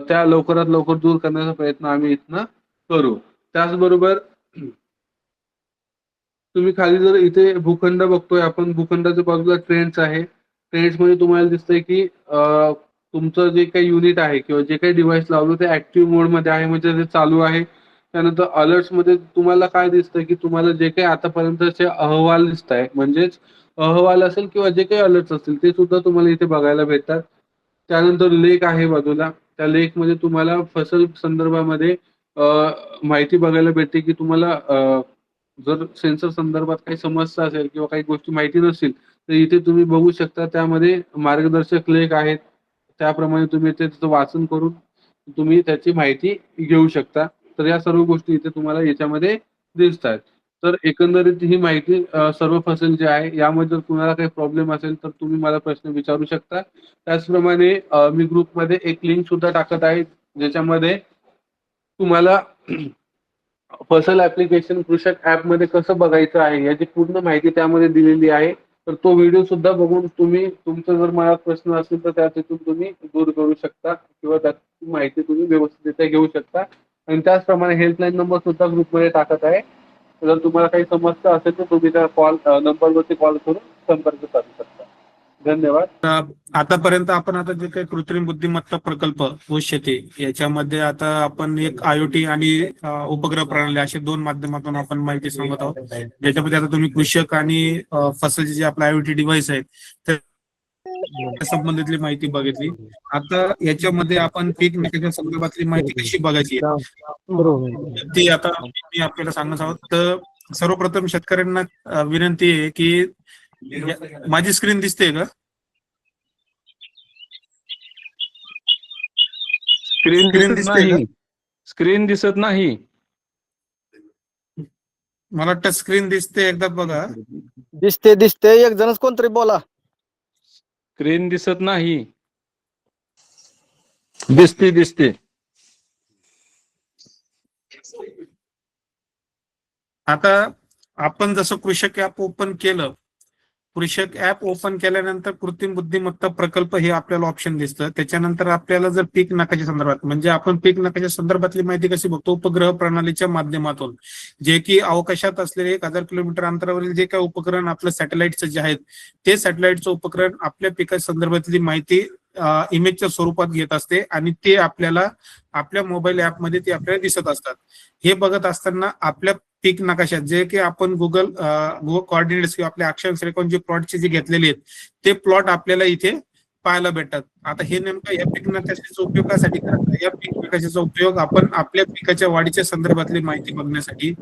त्या लवकरात लवकर दूर करण्याचा प्रयत्न आम्ही इथनं करू. त्याचबरोबर तुम्ही खाली जर इथे भूखंड बघतोय आपण, भूखंडाच्या बाजूला ट्रेंड्स आहे. ट्रेंड्स मध्ये तुम्हाला दिसतंय की तुमचं जे काही युनिट आहे किंवा जे काही डिव्हाइस लावलं ते ऍक्टिव्ह मोड मध्ये आहे, म्हणजे ते चालू आहे. त्यानंतर अलर्ट्स मध्ये तुम्हाला काय दिसतंय की तुम्हाला जे काही आतापर्यंतचे अहवाल दिसत आहे, म्हणजेच अहवाल असेल किंवा जे काही अलर्ट्स असतील ते सुद्धा तुम्हाला इथे बघायला भेटतात. त्यानंतर लेख आहे बाजूला, त्या लेख मध्ये तुम्हाला फसल संदर्भामध्ये माहिती बघायला भेटते की तुम्हाला जर सेन्सर संदर्भात काही समस्या असेल किंवा काही गोष्टी माहिती नसतील तर इथे तुम्ही बघू शकता. त्यामध्ये मार्गदर्शक लेख आहेत, त्याप्रमाणे तुम्ही त्याचं वाचन करून तुम्ही त्याची माहिती घेऊ शकता. तर या सर्व गोष्टी इथे तुम्हाला याच्यामध्ये दिसतात. तर एकंदरीत ही माहिती सर्व फसल जे आहे यामध्ये जर तुम्हाला काही प्रॉब्लेम असेल तर तुम्ही मला प्रश्न विचारू शकता. त्याचप्रमाणे मी ग्रुपमध्ये एक लिंक सुद्धा टाकत आहे, ज्याच्यामध्ये तुम्हाला फसल ऍप्लिकेशन कृषक ऍप मध्ये कसं बघायचं आहे याची पूर्ण माहिती त्यामध्ये दिलेली आहे. तर तो व्हिडिओ सुद्धा बघून तुम्ही तुमचं जर मनात प्रश्न असेल तर त्यातून तुम्ही दूर करू शकता किंवा त्याची माहिती तुम्ही व्यवस्थितरित्या घेऊ शकता. आणि त्याचप्रमाणे हेल्पलाईन नंबर सुद्धा ग्रुपमध्ये टाकत आहे. जर तुम्हाला काही समस्या असेल तर तुम्ही त्या नंबरवरती कॉल करून संपर्क साधू शकता. धन्यवाद. आतापर्यंत आपण आता जे काही कृत्रिम बुद्धिमत्ता प्रकल्प व शेती याच्यामध्ये आता आपण एक IoT आणि उपग्रह प्रणाली अशा 2 माध्यमातून आपण माहिती सांगत आहोत. ज्याच्यामध्ये आता तुम्ही कृषक आणि फसलचे जे आपले IoT डिव्हाइस आहेत त्या संबंधितली माहिती बघितली. आता याच्यामध्ये आपण पीक नकाशा संदर्भातली माहिती कशी बघायची ती आता मी आपल्याला सांगत आहोत. तर सर्वप्रथम शेतकऱ्यांना विनंती आहे की माझी स्क्रीन दिसते का? स्क्रीन दिसत नाही. स्क्रीन दिसत नाही. मला टच स्क्रीन दिसते, एकदा बघा. दिसते एक जणच कोणतरी बोला. स्क्रीन दिसत नाही. दिसते आता आपण जसं कृषक ऍप ओपन केलं, कृषक ऍप ओपन केल्यानंतर कृत्रिम बुद्धिमत्ता प्रकल्प हे आपल्याला ऑप्शन दिसतं. त्याच्यानंतर आपल्याला जर पीक नकाशा संदर्भात, म्हणजे आपण पीक नकाशा संदर्भातली माहिती कशी बघतो, उपग्रह प्रणालीच्या माध्यमातून, जे की अवकाशात असलेले 1000 किलोमीटर अंतरावरील जे काही उपकरण आपलं सॅटेलाइटचं जे आहेत ते सॅटेलाइटचं उपकरण आपल्या पिका संदर्भातली माहिती इमेजच्या स्वरूपात घेत असते आणि ते आपल्याला आपल्या मोबाईल ऍपमध्ये ते आपल्याला दिसत असतात. हे बघत असताना आपल्या पीक नकाशात जे की आपण गुगल कॉर्डिनेट्स किंवा आपल्या अक्षांश रेखांचे प्लॉटचे जे घेतलेले आहेत ते प्लॉट आपल्याला इथे पाहायला भेटतात. आता हे नेमकं या पीक नकाशाचा उपयोग कशासाठी करायचा? या पीक नकाशाचा उपयोग आपण आपल्या पिकाच्या वाढीच्या संदर्भातली माहिती बघण्यासाठी,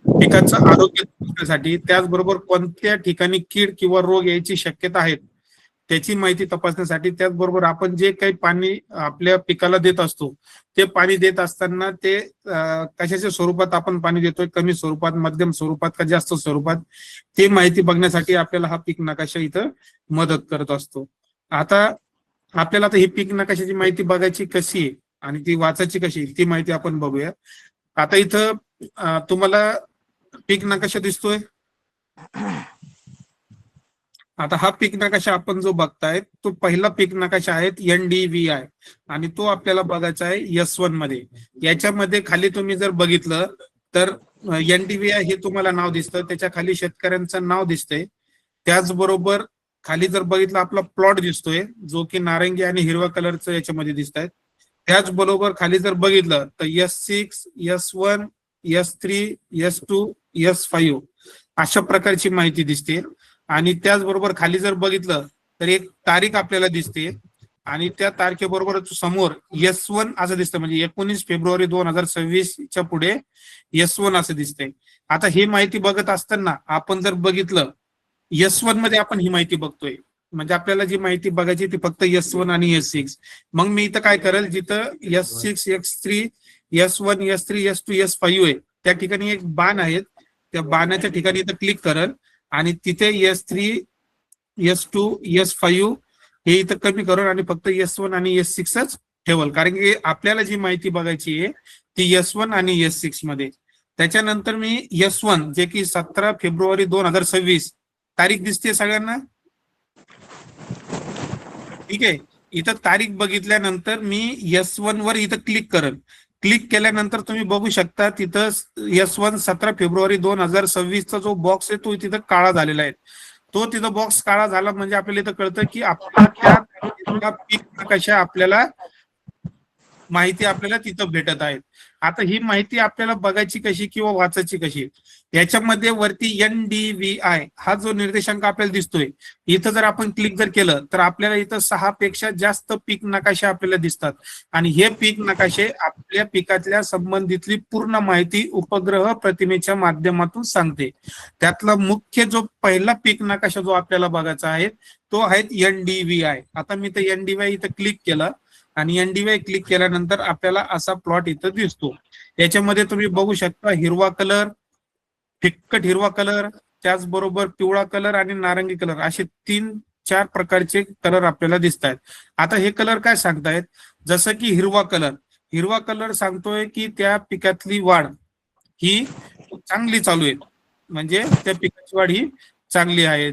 पिकाचं आरोग्य तपासण्यासाठी, त्याचबरोबर कोणत्या ठिकाणी कीड किंवा रोग यायची शक्यता आहेत त्याची माहिती तपासण्यासाठी, त्याचबरोबर आपण जे काही पाणी आपल्या पिकाला देत असतो ते पाणी देत असताना ते कशाच्या स्वरूपात आपण पाणी देतोय, कमी स्वरूपात, मध्यम स्वरूपात का जास्त स्वरूपात, ते माहिती बघण्यासाठी आपल्याला हा पीक नकाशा इथं मदत करत असतो. आता आपल्याला आता ही पीक नकाशाची माहिती बघायची कशी आहे आणि ती वाचायची कशी ती माहिती आपण बघूया. आता इथं तुम्हाला पीक नकाशा दिसतोय. आता हा पीक नकाशा आपण जो बघताय तो पहिला पीक नकाशा आहे NDVI आणि तो आपल्याला बघायचा आहे S1 मध्ये. याच्यामध्ये खाली तुम्ही जर बघितलं तर NDVI हे तुम्हाला नाव दिसतं, त्याच्या खाली शेतकऱ्यांचं नाव दिसतंय. त्याचबरोबर खाली जर बघितलं आपला प्लॉट दिसतोय जो की नारंगी आणि हिरव्या कलरचं याच्यामध्ये दिसत आहेत. त्याचबरोबर खाली जर बघितलं तर S6, S1, S3, S2, S5 अशा प्रकारची माहिती दिसते. आणि त्याचबरोबर खाली जर बघितलं तर एक तारीख आपल्याला दिसते आणि त्या तारखेबरोबर समोर S1 असं दिसतं, म्हणजे 19 फेब्रुवारी 2026 पुढे S1 असं दिसतंय. आता ही माहिती बघत असताना आपण जर बघितलं S1 मध्ये आपण ही माहिती बघतोय, म्हणजे आपल्याला जी माहिती बघायची ती फक्त S1 आणि S6. मग मी इथं काय करेल, जिथं S6, S3, S1, S3, S2, S5 आहे त्या ठिकाणी एक बाण आहेत, त्या बाणाच्या ठिकाणी इथं क्लिक करेल आणि तिथे S3, S2, S5 हे इथं कमी करून आणि फक्त S1 आणि S6च ठेवल, कारण की आपल्याला जी माहिती बघायची आहे ती S1 आणि S6 मध्ये. त्याच्यानंतर मी S1 जे की 17 फेब्रुवारी 2026 तारीख दिसते सगळ्यांना, ठीक आहे. इथं तारीख बघितल्यानंतर मी S1 वर इथं क्लिक करेल. क्लिक केल्यानंतर तुम्ही बघू शकता तिथं S1 17 फेब्रुवारी 2026चा जो बॉक्स आहे तो तिथं काळा झालेला आहे. तो तिथं बॉक्स काळा झाला म्हणजे आपल्याला इथं कळतं की आपल्या त्या पीक नकाशा आपल्याला माहिती आपल्याला तिथं भेटत आहे. आता ही माहिती आपल्याला बघायची कशी किंवा वाचायची कशी, याच्यामध्ये वरती NDVI हा जो निर्देशांक आपल्याला दिसतोय इथं जर आपण क्लिक जर केलं तर आपल्याला इथं 6 पेक्षा जास्त पीक नकाशे आपल्याला दिसतात आणि हे पीक नकाशे आपल्या पिकातल्या संबंधितली पूर्ण माहिती उपग्रह प्रतिमेच्या माध्यमातून सांगते. त्यातला मुख्य जो पहिला पीक नकाशा जो आपल्याला बघायचा आहे तो आहे NDVI. आता मी तर NDVI इथं क्लिक केलं आणि NDVI क्लिक केल्यानंतर आपल्याला असा प्लॉट इथं दिसतो. याच्यामध्ये तुम्ही बघू शकता हिरवा कलर, फिक्कट हिरवा कलर, त्याचबरोबर पिवळा कलर आणि नारंगी कलर असे 3-4 प्रकारचे कलर आपल्याला दिसत आहेत. आता हे कलर काय सांगतायत, जसं की हिरवा कलर सांगतोय की त्या पिकातली वाढ ही चांगली चालू आहे, म्हणजे त्या पिकाची वाढ ही चांगली आहे.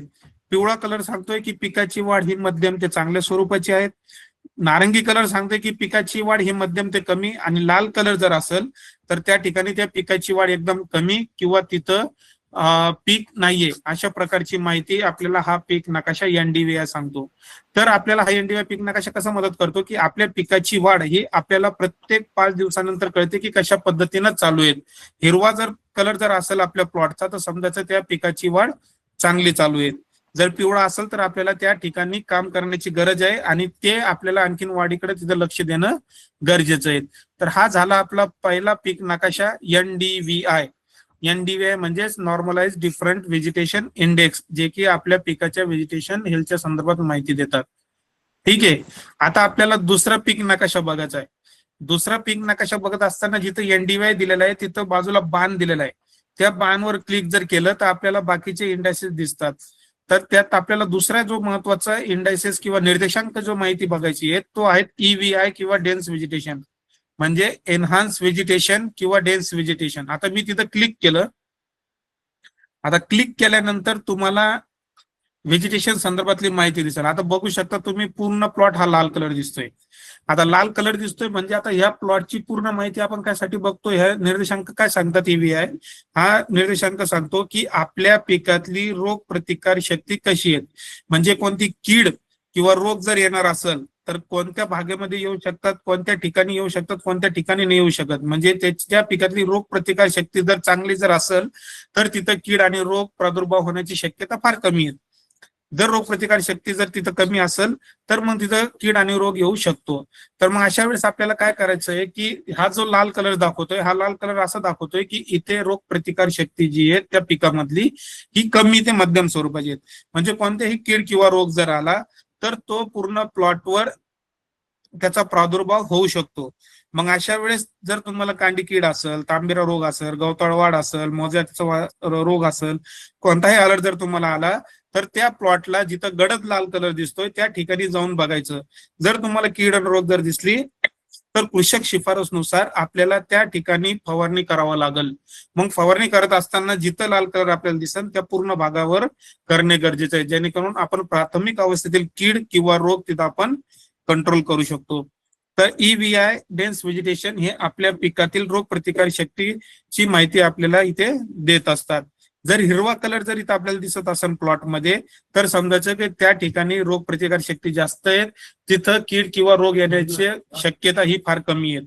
पिवळा कलर सांगतोय की पिकाची वाढ ही मध्यम ते चांगल्या स्वरूपाची आहे. नारंगी कलर सांगतोय की पिकाची वाढ ही मध्यम ते कमी, आणि लाल कलर जर असेल तर त्या ठिकाणी त्या पिकाची वाढ एकदम कमी किंवा तिथं पीक नाहीये, अशा प्रकारची माहिती आपल्याला हा पीक नकाशा NDVI सांगतो. तर आपल्याला हा NDVI पीक नकाशा कसा मदत करतो की आपल्या पिकाची वाढ ही आपल्याला प्रत्येक 5 दिवसानंतर कळते की कशा पद्धतीनं चालू आहे. हिरवा जर कलर जर असेल आपल्या प्लॉटचा तर समजायचं त्या पिकाची वाढ चांगली चालू आहे. जर पिवळा असेल तर आपल्याला त्या ठिकाणी काम करण्याची गरज आहे आणि ते आपल्याला आणखीन वाढीकडे तिथं लक्ष देणं गरजेचं आहे. तर हा झाला आपला पहिला पीक नकाशा NDVI. NDVI म्हणजेच नॉर्मलाइज डिफरंट व्हेजिटेशन इंडेक्स, जे की आपल्या पिकाच्या व्हेजिटेशन हेल्थच्या संदर्भात माहिती देतात. ठीक आहे. आता आपल्याला दुसरा पीक नकाशा बघायचा आहे. दुसरा पीक नकाशा बघत असताना जिथं NDVI दिलेला आहे तिथं बाजूला बाण दिलेला आहे, त्या बाणवर क्लिक जर केलं तर आपल्याला बाकीचे इंडायसेस दिसतात. तर त्यात आपल्याला दुसरा जो महत्वाचा इंडायसेस किंवा निर्देशांक जो माहिती बघायची आहे तो आहे EVI किंवा डेन्स व्हेजिटेशन, म्हणजे एनहान्स व्हेजिटेशन किंवा डेन्स व्हेजिटेशन. आता मी तिथं क्लिक केलं. आता क्लिक केल्यानंतर तुम्हाला व्हेजिटेशन संदर्भातली माहिती दिसेल. आता बघू शकता तुम्ही पूर्ण प्लॉट हा लाल कलर दिसतोय. आता लाल कलर दिसतोय म्हणजे आता ह्या प्लॉटची पूर्ण माहिती आपण कायसाठी बघतोय, ह्या निर्देशांक काय सांगतात EVI हा निर्देशांक सांगतो की आपल्या पिकातली रोग प्रतिकार शक्ती कशी आहे, म्हणजे कोणती कीड किंवा रोग जर येणार असेल तर कोणत्या भागामध्ये येऊ शकतात, कोणत्या ठिकाणी येऊ शकतात, कोणत्या ठिकाणी नाही येऊ शकत. म्हणजे त्याच्या पिकातली रोग प्रतिकार शक्ती जर चांगली जर असेल तर तिथं कीड आणि रोग प्रादुर्भाव होण्याची शक्यता फार कमी आहे. जर रोगप्रतिकार शक्ती जर तिथं कमी असेल तर मग तिथं कीड आणि रोग येऊ शकतो. तर मग अशा वेळेस आपल्याला काय करायचं आहे की हा जो लाल कलर दाखवतोय, हा लाल कलर असा दाखवतोय की इथे रोगप्रतिकार शक्ती जी आहे त्या पिकामधली ही कमी ते मध्यम स्वरूपाची आहे. म्हणजे कोणत्याही कीड किंवा रोग जर आला तर तो पूर्ण प्लॉटवर त्याचा प्रादुर्भाव होऊ शकतो. मग अशा वेळेस जर तुम्हाला कांडी कीड असेल, तांबेरा रोग असेल, गवताळवाड असेल, मोज्याचा रोग असेल, कोणताही अलर्ट जर तुम्हाला आला तर त्या प्लॉटला जिथं गडद लाल कलर दिसतोय त्या ठिकाणी जाऊन बघायचं. जर तुम्हाला कीड आणि रोग जर दिसली तर कृषक शिफारसनुसार आपल्याला त्या ठिकाणी फवारणी करावं लागेल. मग फवारणी करत असताना जिथं लाल कलर आपल्याला दिसेल त्या पूर्ण भागावर करणे गरजेचं आहे, जेणेकरून आपण प्राथमिक अवस्थेतील कीड किंवा रोग तिथं आपण कंट्रोल करू शकतो. तर EVI डेन्स व्हेजिटेशन हे आपल्या पिकातील रोग प्रतिकार शक्तीची माहिती आपल्याला इथे देत असतात. जर हिरवा कलर जर इथं आपल्याला दिसत असेल प्लॉटमध्ये तर समजायचं की त्या ठिकाणी रोग प्रतिकार शक्ती जास्त आहे, तिथं कीड किंवा रोग येण्याची शक्यता ही फार कमी आहे.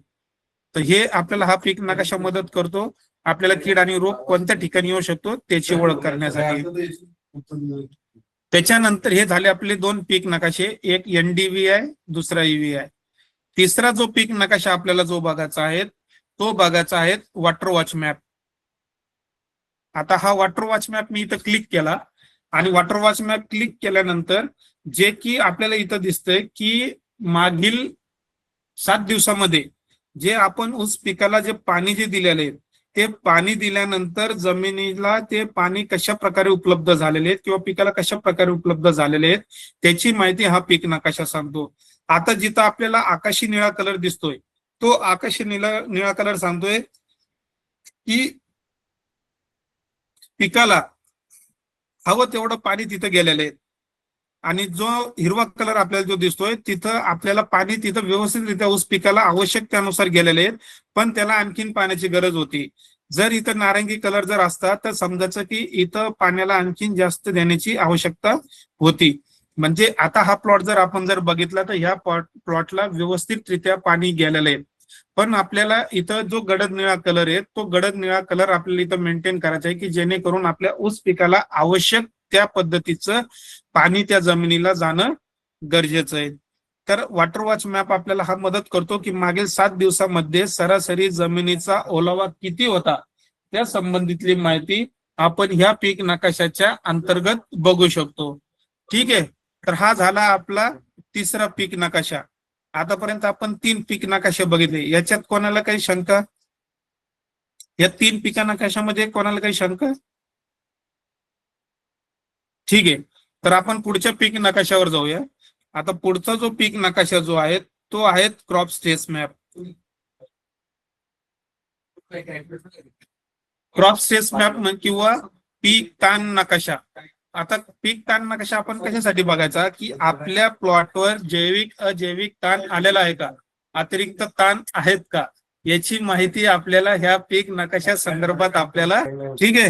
तर हे आपल्याला हा पीक नकाशा मदत करतो आपल्याला कीड आणि रोग कोणत्या ठिकाणी येऊ शकतो त्याची ओळख करण्यासाठी. त्याच्यानंतर हे झाले आपले दोन पीक नकाशे, एक NDVI, दुसरा EVI. तिसरा जो पीक नकाशा आपल्याला जो बघायचा आहे तो बघायचा आहे वॉटर वॉच मॅप. आता हा वॉटर वॉच मॅप मी इथं क्लिक केला आणि वॉटर वॉच मॅप क्लिक केल्यानंतर जे की आपल्याला इथं दिसतंय की मागील 7 दिवसामध्ये जे आपण ऊस पिकाला जे पाणी जे दिलेले आहे ते पाणी दिल्यानंतर जमिनीला ते पाणी कशा प्रकारे उपलब्ध झालेले आहेत किंवा पिकाला कशा प्रकारे उपलब्ध झालेले आहेत त्याची माहिती हा पीक नकाशा सांगतो. आता जिथं आपल्याला आकाशी निळा कलर दिसतोय तो आकाशी निळा कलर सांगतोय की पिकाला हवं तेवढं पाणी तिथं गेलेलं आहे आणि जो हिरवा कलर आपल्याला जो दिसतोय तिथं आपल्याला पाणी तिथं व्यवस्थितरित्या ऊस पिकाला आवश्यक त्यानुसार गेलेले आहेत, पण त्याला आणखीन पाण्याची गरज होती. जर इथं नारंगी कलर जर असता तर समजायचं की इथं पाण्याला आणखीन जास्त देण्याची आवश्यकता होती. म्हणजे आता हा प्लॉट जर आपण जर बघितला तर ह्या प्लॉटला व्यवस्थितरित्या पाणी गेलेलं आहे, पण आपल्याला इथं जो गडद निळा कलर आहे तो गडद निळा कलर आपल्याला इथं मेंटेन करायचा आहे की जेणेकरून आपल्या ऊस पिकाला आवश्यक त्या पद्धतीचं पाणी त्या जमिनीला जाणं गरजेचं आहे. तर वॉटर वॉच मॅप आपल्याला हा मदत करतो की मागील 7 दिवसामध्ये सरासरी जमिनीचा ओलावा किती होता त्या संबंधितली माहिती आपण ह्या पीक नकाशाच्या अंतर्गत बघू शकतो. ठीक आहे, तर हा झाला आपला तिसरा पीक नकाशा. आतापर्यंत आपण 3 पीक नकाशे बघितले. याच्यात कोणाला काही शंका? या 3 पीक नकाशामध्ये कोणाला काही शंका? ठीक आहे, तर आपण पुढच्या पीक नकाशावर जाऊया. आता पुढचा जो पीक नकाशा जो आहे तो आहे crop stress map. Crop stress map किंवा पीक ताण नकाशा. आता पीक ताण नकाशा आपण कशासाठी बघायचा की आपल्या प्लॉटवर जैविक अजैविक ताण आलेला आहे का, अतिरिक्त ताण आहेत का याची माहिती आपल्याला ह्या पीक नकाशा संदर्भात आपल्याला. ठीक आहे,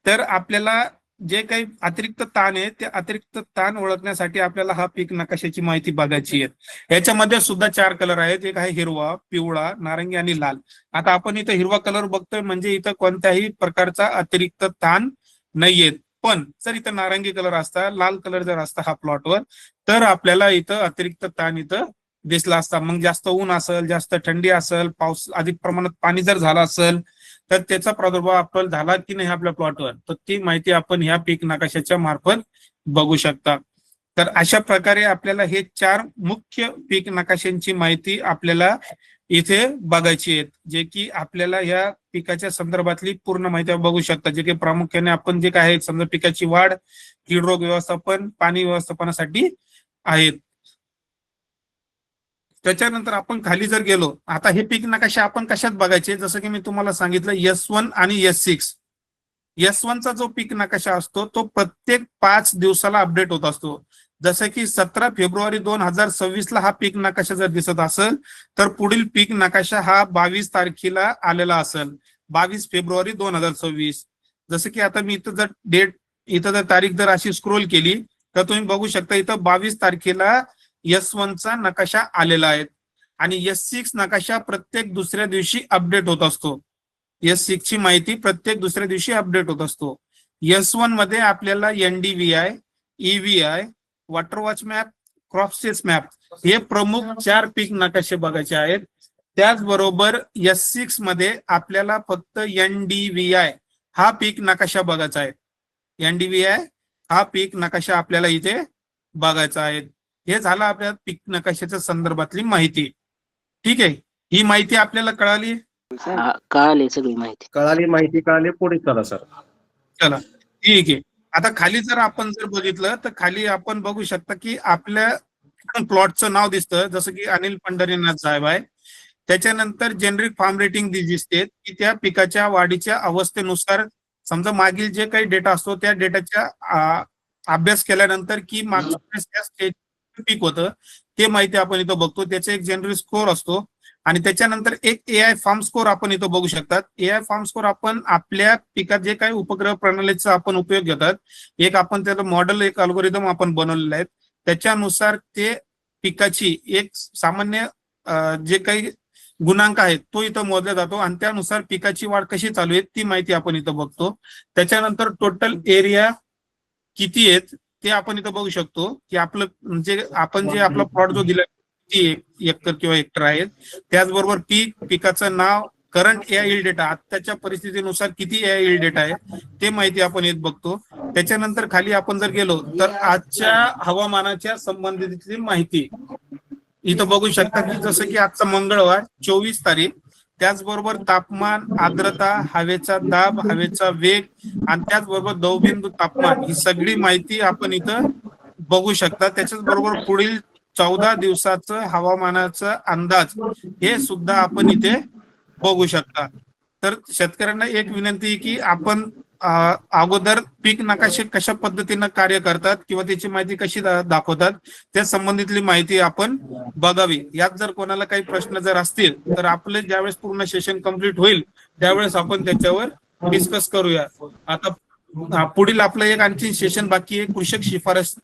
तर आपल्याला जे काही अतिरिक्त ताण आहे ते अतिरिक्त ताण ओळखण्यासाठी आपल्याला हा पीक नकाशाची माहिती बघायची आहे. याच्यामध्ये सुद्धा 4 कलर आहेत, एक आहे हिरवा, पिवळा, नारंगी आणि लाल. आता आपण इथं हिरवा कलर बघतोय म्हणजे इथं कोणत्याही प्रकारचा अतिरिक्त ताण नाहीये, पण जर इथं नारंगी कलर असता, लाल कलर जर असता हा प्लॉटवर तर आपल्याला इथं अतिरिक्त ताण इथं दिसला असता. मग जास्त ऊन असेल, जास्त थंडी असेल, पाऊस अधिक प्रमाणात पाणी जर झाला असेल तर त्याचा प्रादुर्भाव आपल्याला झाला की नाही आपल्या प्लॉटवर, तर ती माहिती आपण ह्या पीक नकाशाच्या मार्फत बघू शकता. तर अशा प्रकारे आपल्याला हे 4 मुख्य पीक नकाशांची माहिती आपल्याला इथे बघायची आहे, जे की आपल्याला या पिकाच्या संदर्भातली पूर्ण माहिती बघू शकता, जे की प्रामुख्याने आपण जे काय समजा पिकाची वाढ, कीड रोग व्यवस्थापन, पाणी व्यवस्थापनासाठी आहेत. त्याच्यानंतर आपण खाली जर गेलो, आता हे पीक नकाशा आपण कशात बघायचे, जसं की मी तुम्हाला सांगितलं S1 आणि S6. S1 चा जो पीक नकाशा असतो तो प्रत्येक 5 दिवसाला अपडेट होत असतो. जसं की 17 फेब्रुवारी 2026 ला हा पीक नकाशा जर दिसत असेल तर पुढील पीक नकाशा हा 22 तारखेला आलेला असेल, 22 फेब्रुवारी 2026. जसं की आता मी इथं जर डेट, इथं जर तारीख जर अशी स्क्रोल केली तर तुम्ही बघू शकता इथं 22 तारखेला S1 चा नकाशा आलेला आहे आणि S6 नकाशा प्रत्येक दुसऱ्या दिवशी अपडेट होत असतो. S6 ची माहिती प्रत्येक दुसऱ्या दिवशी अपडेट होत असतो. S1 मध्ये आपल्याला NDVI, EVI, water watch map, क्रॉपसेस मॅप हे प्रमुख 4 पीक नकाशे बघायचे आहेत. त्याचबरोबर S6 मध्ये आपल्याला फक्त NDVI हा पीक नकाशा बघायचा आहे. NDVI हा पीक नकाशा आपल्याला इथे बघायचा आहे. हे झालं आपल्या पीक नकाशाच्या संदर्भातली माहिती. ठीक आहे, ही माहिती आपल्याला कळाली. कळाली सगळी माहिती. कळाली पुढे चला सर. चला ठीक आहे. आता खाली जर आपण बघितलं तर खाली आपण बघू शकता की आपल्या प्लॉटचं नाव दिसतं, जसं की अनिल पंढरीनाथ साहेब आहे. त्याच्यानंतर जेनरिक फार्म रेटिंग दिसते की त्या पिकाच्या वाढीच्या अवस्थेनुसार समजा मागील जे काही डेटा असतो त्या डेटाच्या अभ्यास केल्यानंतर की मागच्या स्टेज पीक होतं ते माहिती आपण इथं बघतो. त्याचा एक जनरल स्कोर असतो आणि त्याच्यानंतर एक AI फार्म स्कोर आपण इथं बघू शकतात. AI फार्म स्कोर आपण आपल्या पिकात जे काही उपग्रह प्रणालीचा आपण उपयोग घेतात, एक आपण त्याला मॉडेल, एक अल्गोरिदम आपण बनवलेलं आहे. त्याच्यानुसार ते पिकाची एक सामान्य जे काही गुणांक आहेत तो इथं मोजला जातो आणि त्यानुसार पिकाची वाढ कशी चालू आहे ती माहिती आपण इथं बघतो. त्याच्यानंतर टोटल एरिया किती आहेत ते आपण इथं बघू शकतो की आपलं म्हणजे आपण जे आपला प्लॉट जो दिला किती एकर किंवा हेक्टर आहेत. त्याचबरोबर पिकाचं नाव, करंट AI डेटा, आत्ताच्या परिस्थितीनुसार किती AI डेटा आहे ते माहिती आपण येत बघतो. त्याच्यानंतर खाली आपण जर गेलो तर आजच्या हवामानाच्या संबंधितली माहिती इथं बघू शकता की जसं की आजचा मंगळवार 24 तारीख, त्याचबरोबर तापमान, आर्द्रता, हवेचा दाब, हवेचा वेग आणि त्याचबरोबर दवबिंदू तापमान ही सगळी माहिती आपण इथं बघू शकता. त्याच्याच बरोबर पुढील 14 दिवसाचं हवामानाचा अंदाज हे सुद्धा आपण इथे बघू शकता. तर शेतकऱ्यांना एक विनंती आहे की आपण अगोदर पीक नकाशे कशा पद्धतीनं कार्य करतात किंवा त्याची माहिती कशी दाखवतात त्या संबंधितली माहिती आपण बघावी. यात जर कोणाला काही प्रश्न जर असतील तर आपले ज्यावेळेस पूर्ण सेशन कंप्लीट होईल त्यावेळेस आपण त्याच्यावर डिस्कस करूया. आता पुढील आपलं एक आणखी सेशन बाकी आहे कृषक शिफारस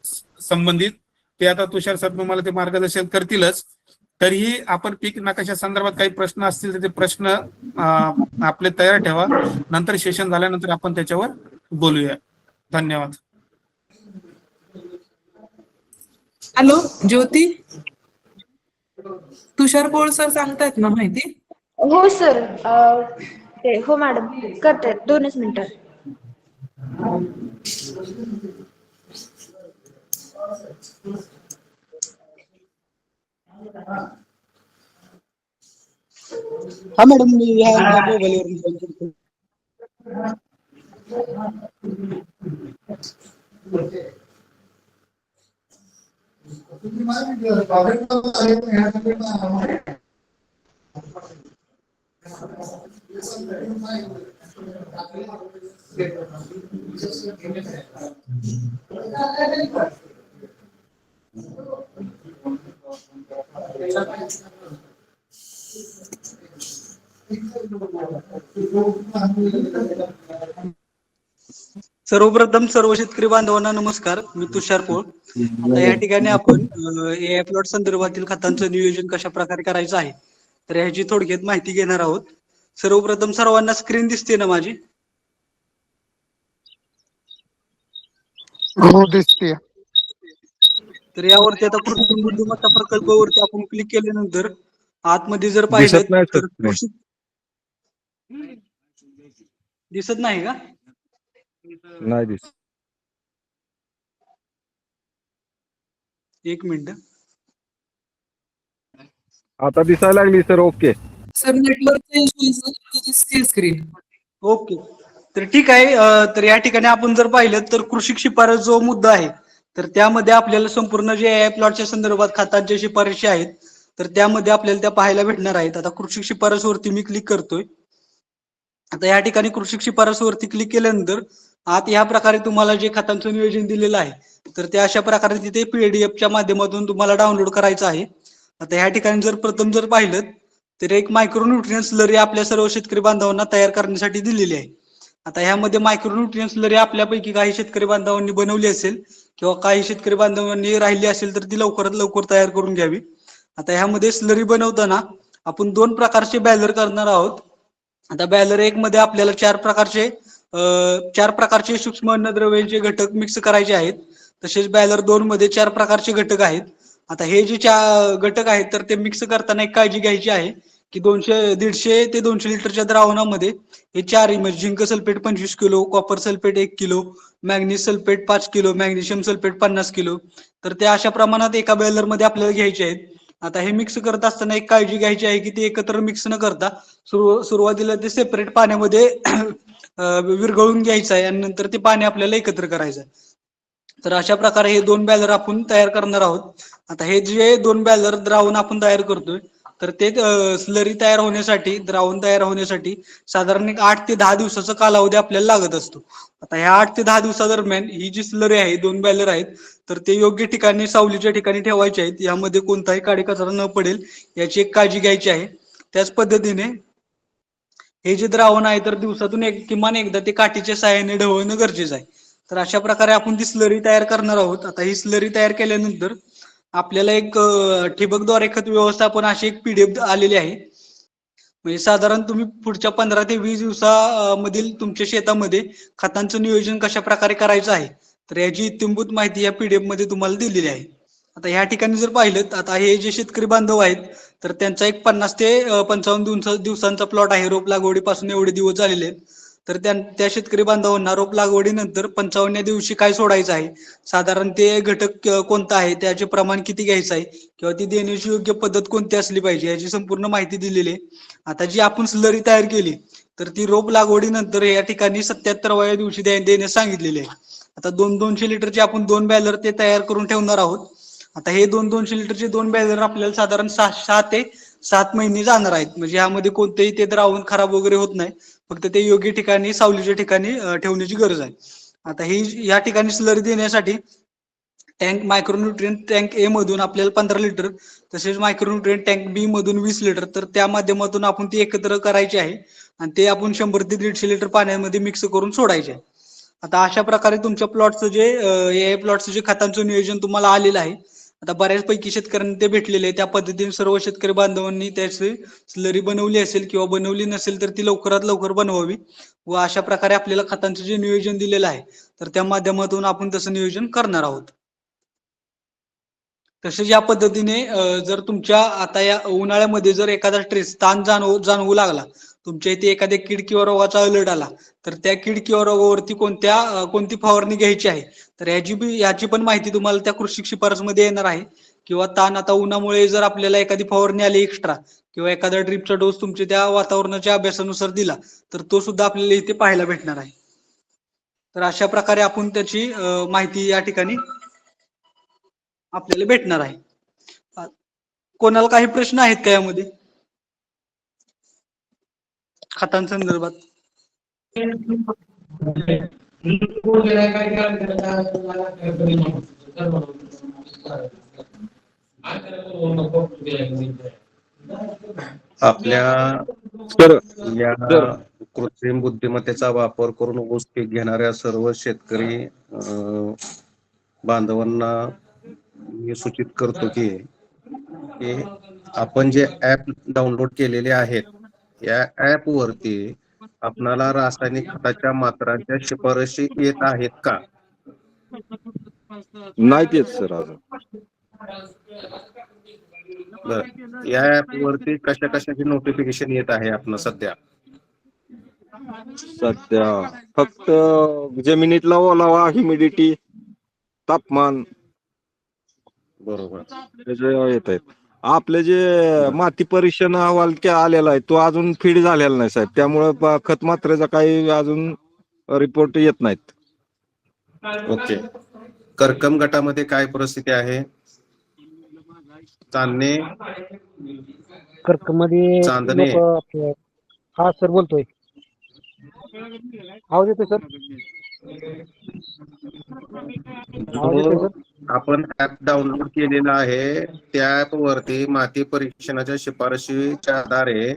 संबंधित. ते आता तुषार सर तुम्हाला ते मार्गदर्शन करतीलच. तरीही आपण पीक नकाशा संदर्भात काही प्रश्न असतील तर ते प्रश्न आपले तयार ठेवा. नंतर सेशन झाल्यानंतर आपण त्याच्यावर बोलूया. धन्यवाद. हॅलो ज्योती, तुषार पोळ सर सांगतायत ना माहिती? हो सर, हो मॅडम करते 2च मिनिटं. हा मॅडम, मी ह्या मोबाईलवरून फोन करतो. सर्वप्रथम सर्व शेतकरी बांधवांना नमस्कार. मी तुषार पोळ. आता या ठिकाणी आपण AI प्लॉट संदर्भातील खतांचं नियोजन कशा प्रकारे करायचं आहे तर ह्याची थोडक्यात माहिती घेणार आहोत. सर्वप्रथम सर्वांना स्क्रीन दिसते ना माझी? हो दिसते. तर यावरती आता कृत्रिम बुद्धिमत्ता प्रकल्पावरती आपण क्लिक केल्यानंतर आतमध्ये जर पाहिलं तर दिसत नाही का? नाही दिसत. एक मिनिट. आता दिसायला लागली sir. Okay sir network screen. Okay, तर ठीक आहे. तर या ठिकाणी आपण जर पाहिलं तर कृषी शिफारस जो मुद्दा आहे तर त्यामध्ये आपल्याला संपूर्ण जे AI प्लॉटच्या संदर्भात खात्यांच्या शिफारशी आहेत तर त्यामध्ये आपल्याला त्या पाहायला भेटणार आहेत. आता कृषी शिफारसवरती मी क्लिक करतोय. आता या ठिकाणी कृषी शिफारसवरती क्लिक केल्यानंतर आत या प्रकारे तुम्हाला जे खतांचं नियोजन दिलेलं आहे तर ते अशा प्रकारे तिथे PDF माध्यमातून तुम्हाला डाउनलोड करायचं आहे. आता या ठिकाणी जर प्रथम जर पाहिलं तर एक मायक्रोन्यूट्रिएंट स्लरी आपल्या सर्व शेतकरी बांधवांना तयार करण्यासाठी दिलेली आहे. आता ह्यामध्ये मायक्रोन्यूट्रिएंट स्लरी आपल्यापैकी काही शेतकरी बांधवांनी बनवली असेल किंवा काही शेतकरी बांधवांनी राहिली असेल तर ती लवकरात लवकर तयार करून घ्यावी. आता ह्यामध्ये स्लरी बनवताना आपण 2 प्रकारचे बॅलर करणार आहोत. आता बॅलर 1 मध्ये आपल्याला 4 प्रकारचे सूक्ष्म अन्नद्रव्यांचे घटक मिक्स करायचे आहेत. तसेच बॅलर 2 मध्ये 4 प्रकारचे घटक आहेत. आता हे जे घटक आहेत तर ते मिक्स करताना एक काळजी घ्यायची आहे की 150 ते 200 लिटरच्या द्रावणामध्ये हे 4 म्हणजे zinc sulphate 25 kilo, copper sulphate 1 kilo, manganese sulphate 5 kilo, magnesium sulphate 50 kilo, तर ते अशा प्रमाणात एका बॅलर मध्ये आपल्याला घ्यायचे आहेत. आता हे मिक्स करत असताना एक काळजी घ्यायची आहे की ते एकत्र मिक्स न करता सुरुवातीला ते सेपरेट पाण्यामध्ये विरघळून घ्यायचं आहे आणि नंतर ते पाणी आपल्याला एकत्र करायचं आहे. तर अशा प्रकारे हे 2 बॅलर आपण तयार करणार आहोत. आता हे जे 2 बॅलर द्रावण आपण तयार करतोय तर ते स्लरी तयार होण्यासाठी, द्रावण तयार होण्यासाठी साधारण एक 8 ते 10 दिवसाचा कालावधी आपल्याला लागत असतो. आता ह्या 8 ते 10 दिवसादरम्यान ही जी स्लरी आहे, 2 बॅलर आहेत, तर ते योग्य ठिकाणी, सावलीच्या ठिकाणी ठेवायचे आहेत. यामध्ये कोणताही काडीकचरा न पडेल याची एक काळजी घ्यायची आहे. त्याच पद्धतीने हे जे द्रावण आहे तर दिवसातून किमान एकदा ते काठीच्या सहाय्याने ढवळणं गरजेचं आहे. तर अशा प्रकारे आपण ती स्लरी तयार करणार आहोत. आता ही स्लरी तयार केल्यानंतर आपल्याला एक ठिबकद्वारे खत व्यवस्थापन अशी एक PDF आलेली आहे. म्हणजे साधारण तुम्ही पुढच्या 15 ते 20 दिवसामधील तुमच्या शेतामध्ये खतांचं नियोजन कशा प्रकारे करायचं आहे तर याची इत्थंभूत माहिती या PDF मध्ये तुम्हाला दिलेली आहे. आता ह्या ठिकाणी जर पाहिलं, आता हे जे शेतकरी बांधव आहेत तर त्यांचा एक 50 ते 55 दिवसांचा प्लॉट आहे. रोप लागवडीपासून एवढे दिवस झालेले आहेत. तर त्या शेतकरी बांधवांना रोप लागवडीनंतर 55व्या दिवशी काय सोडायचं आहे, साधारण ते घटक कोणता आहे, त्याचे प्रमाण किती घ्यायचं आहे किंवा ती देण्याची योग्य पद्धत कोणती असली पाहिजे याची संपूर्ण माहिती दिलेली आहे. आता जी आपण स्लरी तयार केली तर ती रोप लागवडीनंतर या ठिकाणी 77व्या दिवशी देण्यास सांगितलेली आहे. आता 200 लिटरचे आपण 2 बॅलर ते तयार करून ठेवणार आहोत. आता हे 200 लिटरचे 2 बॅलर आपल्याला साधारण 6 ते 7 महिने जाणार आहेत. म्हणजे यामध्ये कोणतेही ते द्रावण खराब वगैरे होत नाही, फक्त ते योग्य ठिकाणी, सावलीच्या ठिकाणी ठेवण्याची गरज आहे. आता ही या ठिकाणी स्लरी देण्यासाठी टँक मायक्रोन्यूट्रिएंट टँक ए मधून आपल्याला 15 लिटर, तसेच मायक्रोन्यूट्रिएंट टँक बी मधून 20 लिटर, तर त्या माध्यमातून आपण ती एकत्र करायची आहे आणि ते आपण 100 ते 150 लिटर पाण्यामध्ये मिक्स करून सोडायचे आहे. आता अशा प्रकारे तुमच्या प्लॉटचं जे खतांचं नियोजन तुम्हाला आलेलं आहे. आता बऱ्याचपैकी शेतकऱ्यांना ते भेटलेले आहे. त्या पद्धतीने सर्व शेतकरी बांधवांनी त्याची स्लरी बनवली असेल किंवा बनवली नसेल तर ती लवकरात लवकर बनवावी व अशा प्रकारे आपल्याला खतांचं जे नियोजन दिलेलं आहे तर त्या माध्यमातून आपण तसं नियोजन करणार आहोत. तसेच या पद्धतीने जर तुमच्या आता या उन्हाळ्यामध्ये जर एखादा स्ट्रेस, ताण जाणवू लागला, तुमच्या इथे एखाद्या कीड किंवा रोगाचा अलर्ट आला तर त्या कीड किंवा रोगावरती कोणती फवारणी घ्यायची आहे तर याची पण माहिती तुम्हाला त्या कृषी शिफारसमध्ये येणार आहे. किंवा ताण, आता उन्हामुळे जर आपल्याला एखादी फवारणी आली एक्स्ट्रा किंवा एखादा ड्रिपचा डोस तुमच्या त्या वातावरणाच्या अभ्यासानुसार दिला तर तो सुद्धा आपल्याला इथे पाहायला भेटणार आहे. तर अशा प्रकारे आपण त्याची माहिती या ठिकाणी आपल्याला भेटणार आहे. कोणाला काही प्रश्न आहेत का यामध्ये खतांसंदर्भात? आपल्या सर या सर कृत्रिम बुद्धिमत्तेचा वापर करून ऊस पीक घेणाऱ्या सर्व शेतकरी बांधवांना मी सूचित करतो की आपण जे ऍप डाउनलोड केलेले आहेत या ऍप वरती आपणाला रासायनिक खताच्या मात्रांच्या शिफारशी येत आहेत का? नाही तेच सर अजून. बरं, या ऍप वरती कशा कशाची नोटिफिकेशन येत आहे आपण सध्या? सध्या फक्त जमिनीतला ओलावा, ह्युमिडिटी, तापमान बरोबर. त्याचे येत आहेत. आपले जे माती परीक्षण अहवाल आलेला आहे तो अजून फीड झालेला नाही साहेब, त्यामुळे खत मात्रेचा काही अजून रिपोर्ट येत नाहीत. ओके. करकम गटामध्ये काय परिस्थिती आहे? चांदणे कर्कमध्ये चांदणे लोक, हा सर बोलतोय, आवाज येतोय सर? आवाज येतोय जो सर? आपण ऍप डाउनलोड केलेला आहे त्या ऍप वरती माती परीक्षणाच्या शिफारशीच्या आधारे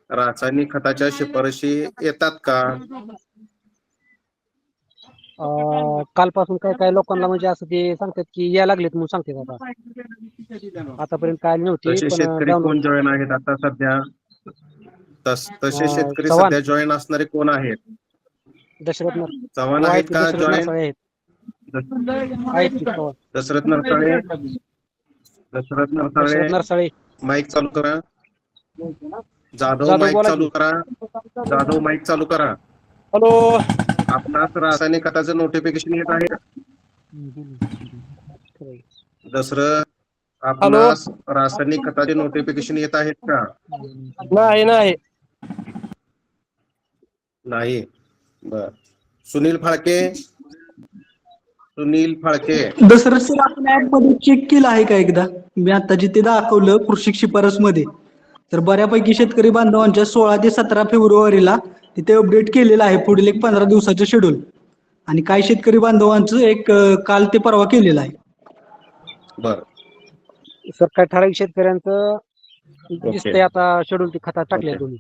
रासायनिक खताच्या शिफारशी येतात का? कालपासून काय काय लोकांना म्हणजे असं ते सांगतात की या लागलेत म्हणून सांगतात. आता आतापर्यंत काय नव्हती, तसे पण शेतकरी कोण जॉईन आहेत आता सध्या? तसे शेतकरी चव्हाण, सध्या जॉईन असणारे कोण आहेत? दशरथ चव्हाण आहेत वाईट का दशरथ जॉईन? नरसाळे आहेत. आहेत की पवार. दशरथ नरसाळे दशरथ नरसाळे. माईक चालू करा. जाधव जाधव माईक बोला चालू की. करा. जाधव माईक चालू करा. हॅलो. आपणास रासायनिक खताचं नोटिफिकेशन येत आहे. दशरथ आपणास रासायनिक खताचे नोटिफिकेशन येत आहेत का? नाही. नाही. बर. सुनील फाळके. दशरथ सर, आपण ऍप मध्ये चेक केलं आहे का एकदा? मी आता जिथे दाखवलं कृषी शिफारस मध्ये, तर बऱ्यापैकी शेतकरी बांधवांच्या 16 ते 17 फेब्रुवारीला तिथे अपडेट केलेलं आहे पुढील एक 15 दिवसाचं शेड्यूल. आणि काही शेतकरी बांधवांचं एक काल ते परवा केलेलं आहे. बर. सर काय ठराविक शेतकऱ्यांचं दिसतंय आता शेड्यूल ते खतात टाकले ओके. दोन्ही.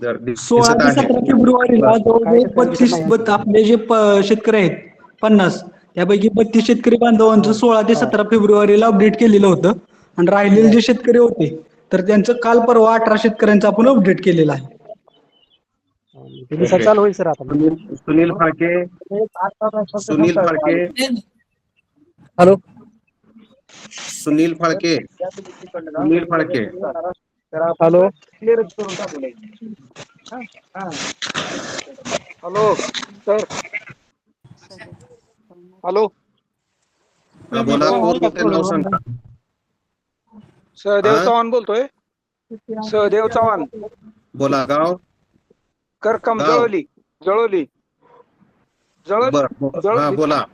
जर 16 दिसत ते आहे. 17 फेब्रुवारीला काय जवळजवळ शेतकरी 32 आपले जे शेतकरी आहेत 50, त्यापैकी 32 शेतकरी बांधवांचं 16 ते 17 फेब्रुवारीला अपडेट केलेलं होतं. आणि राहिलेले जे शेतकरी होते तर त्यांचं काल परवा 18 शेतकऱ्यांचं आपण अपडेट केलेलं आहे. ते दिवसात चालू होईल सर आता. Sunil Phalke. Hello. Sunil Phalke. Hello. Hello sir. Hello. बोला. कोण बोलतंय? नाव सांगा. सहदेव हा? चव्हाण बोलतोय. सहदेव चव्हाण. बोला. गाव. करकम गाव. जळोली. बर. हा, बोला.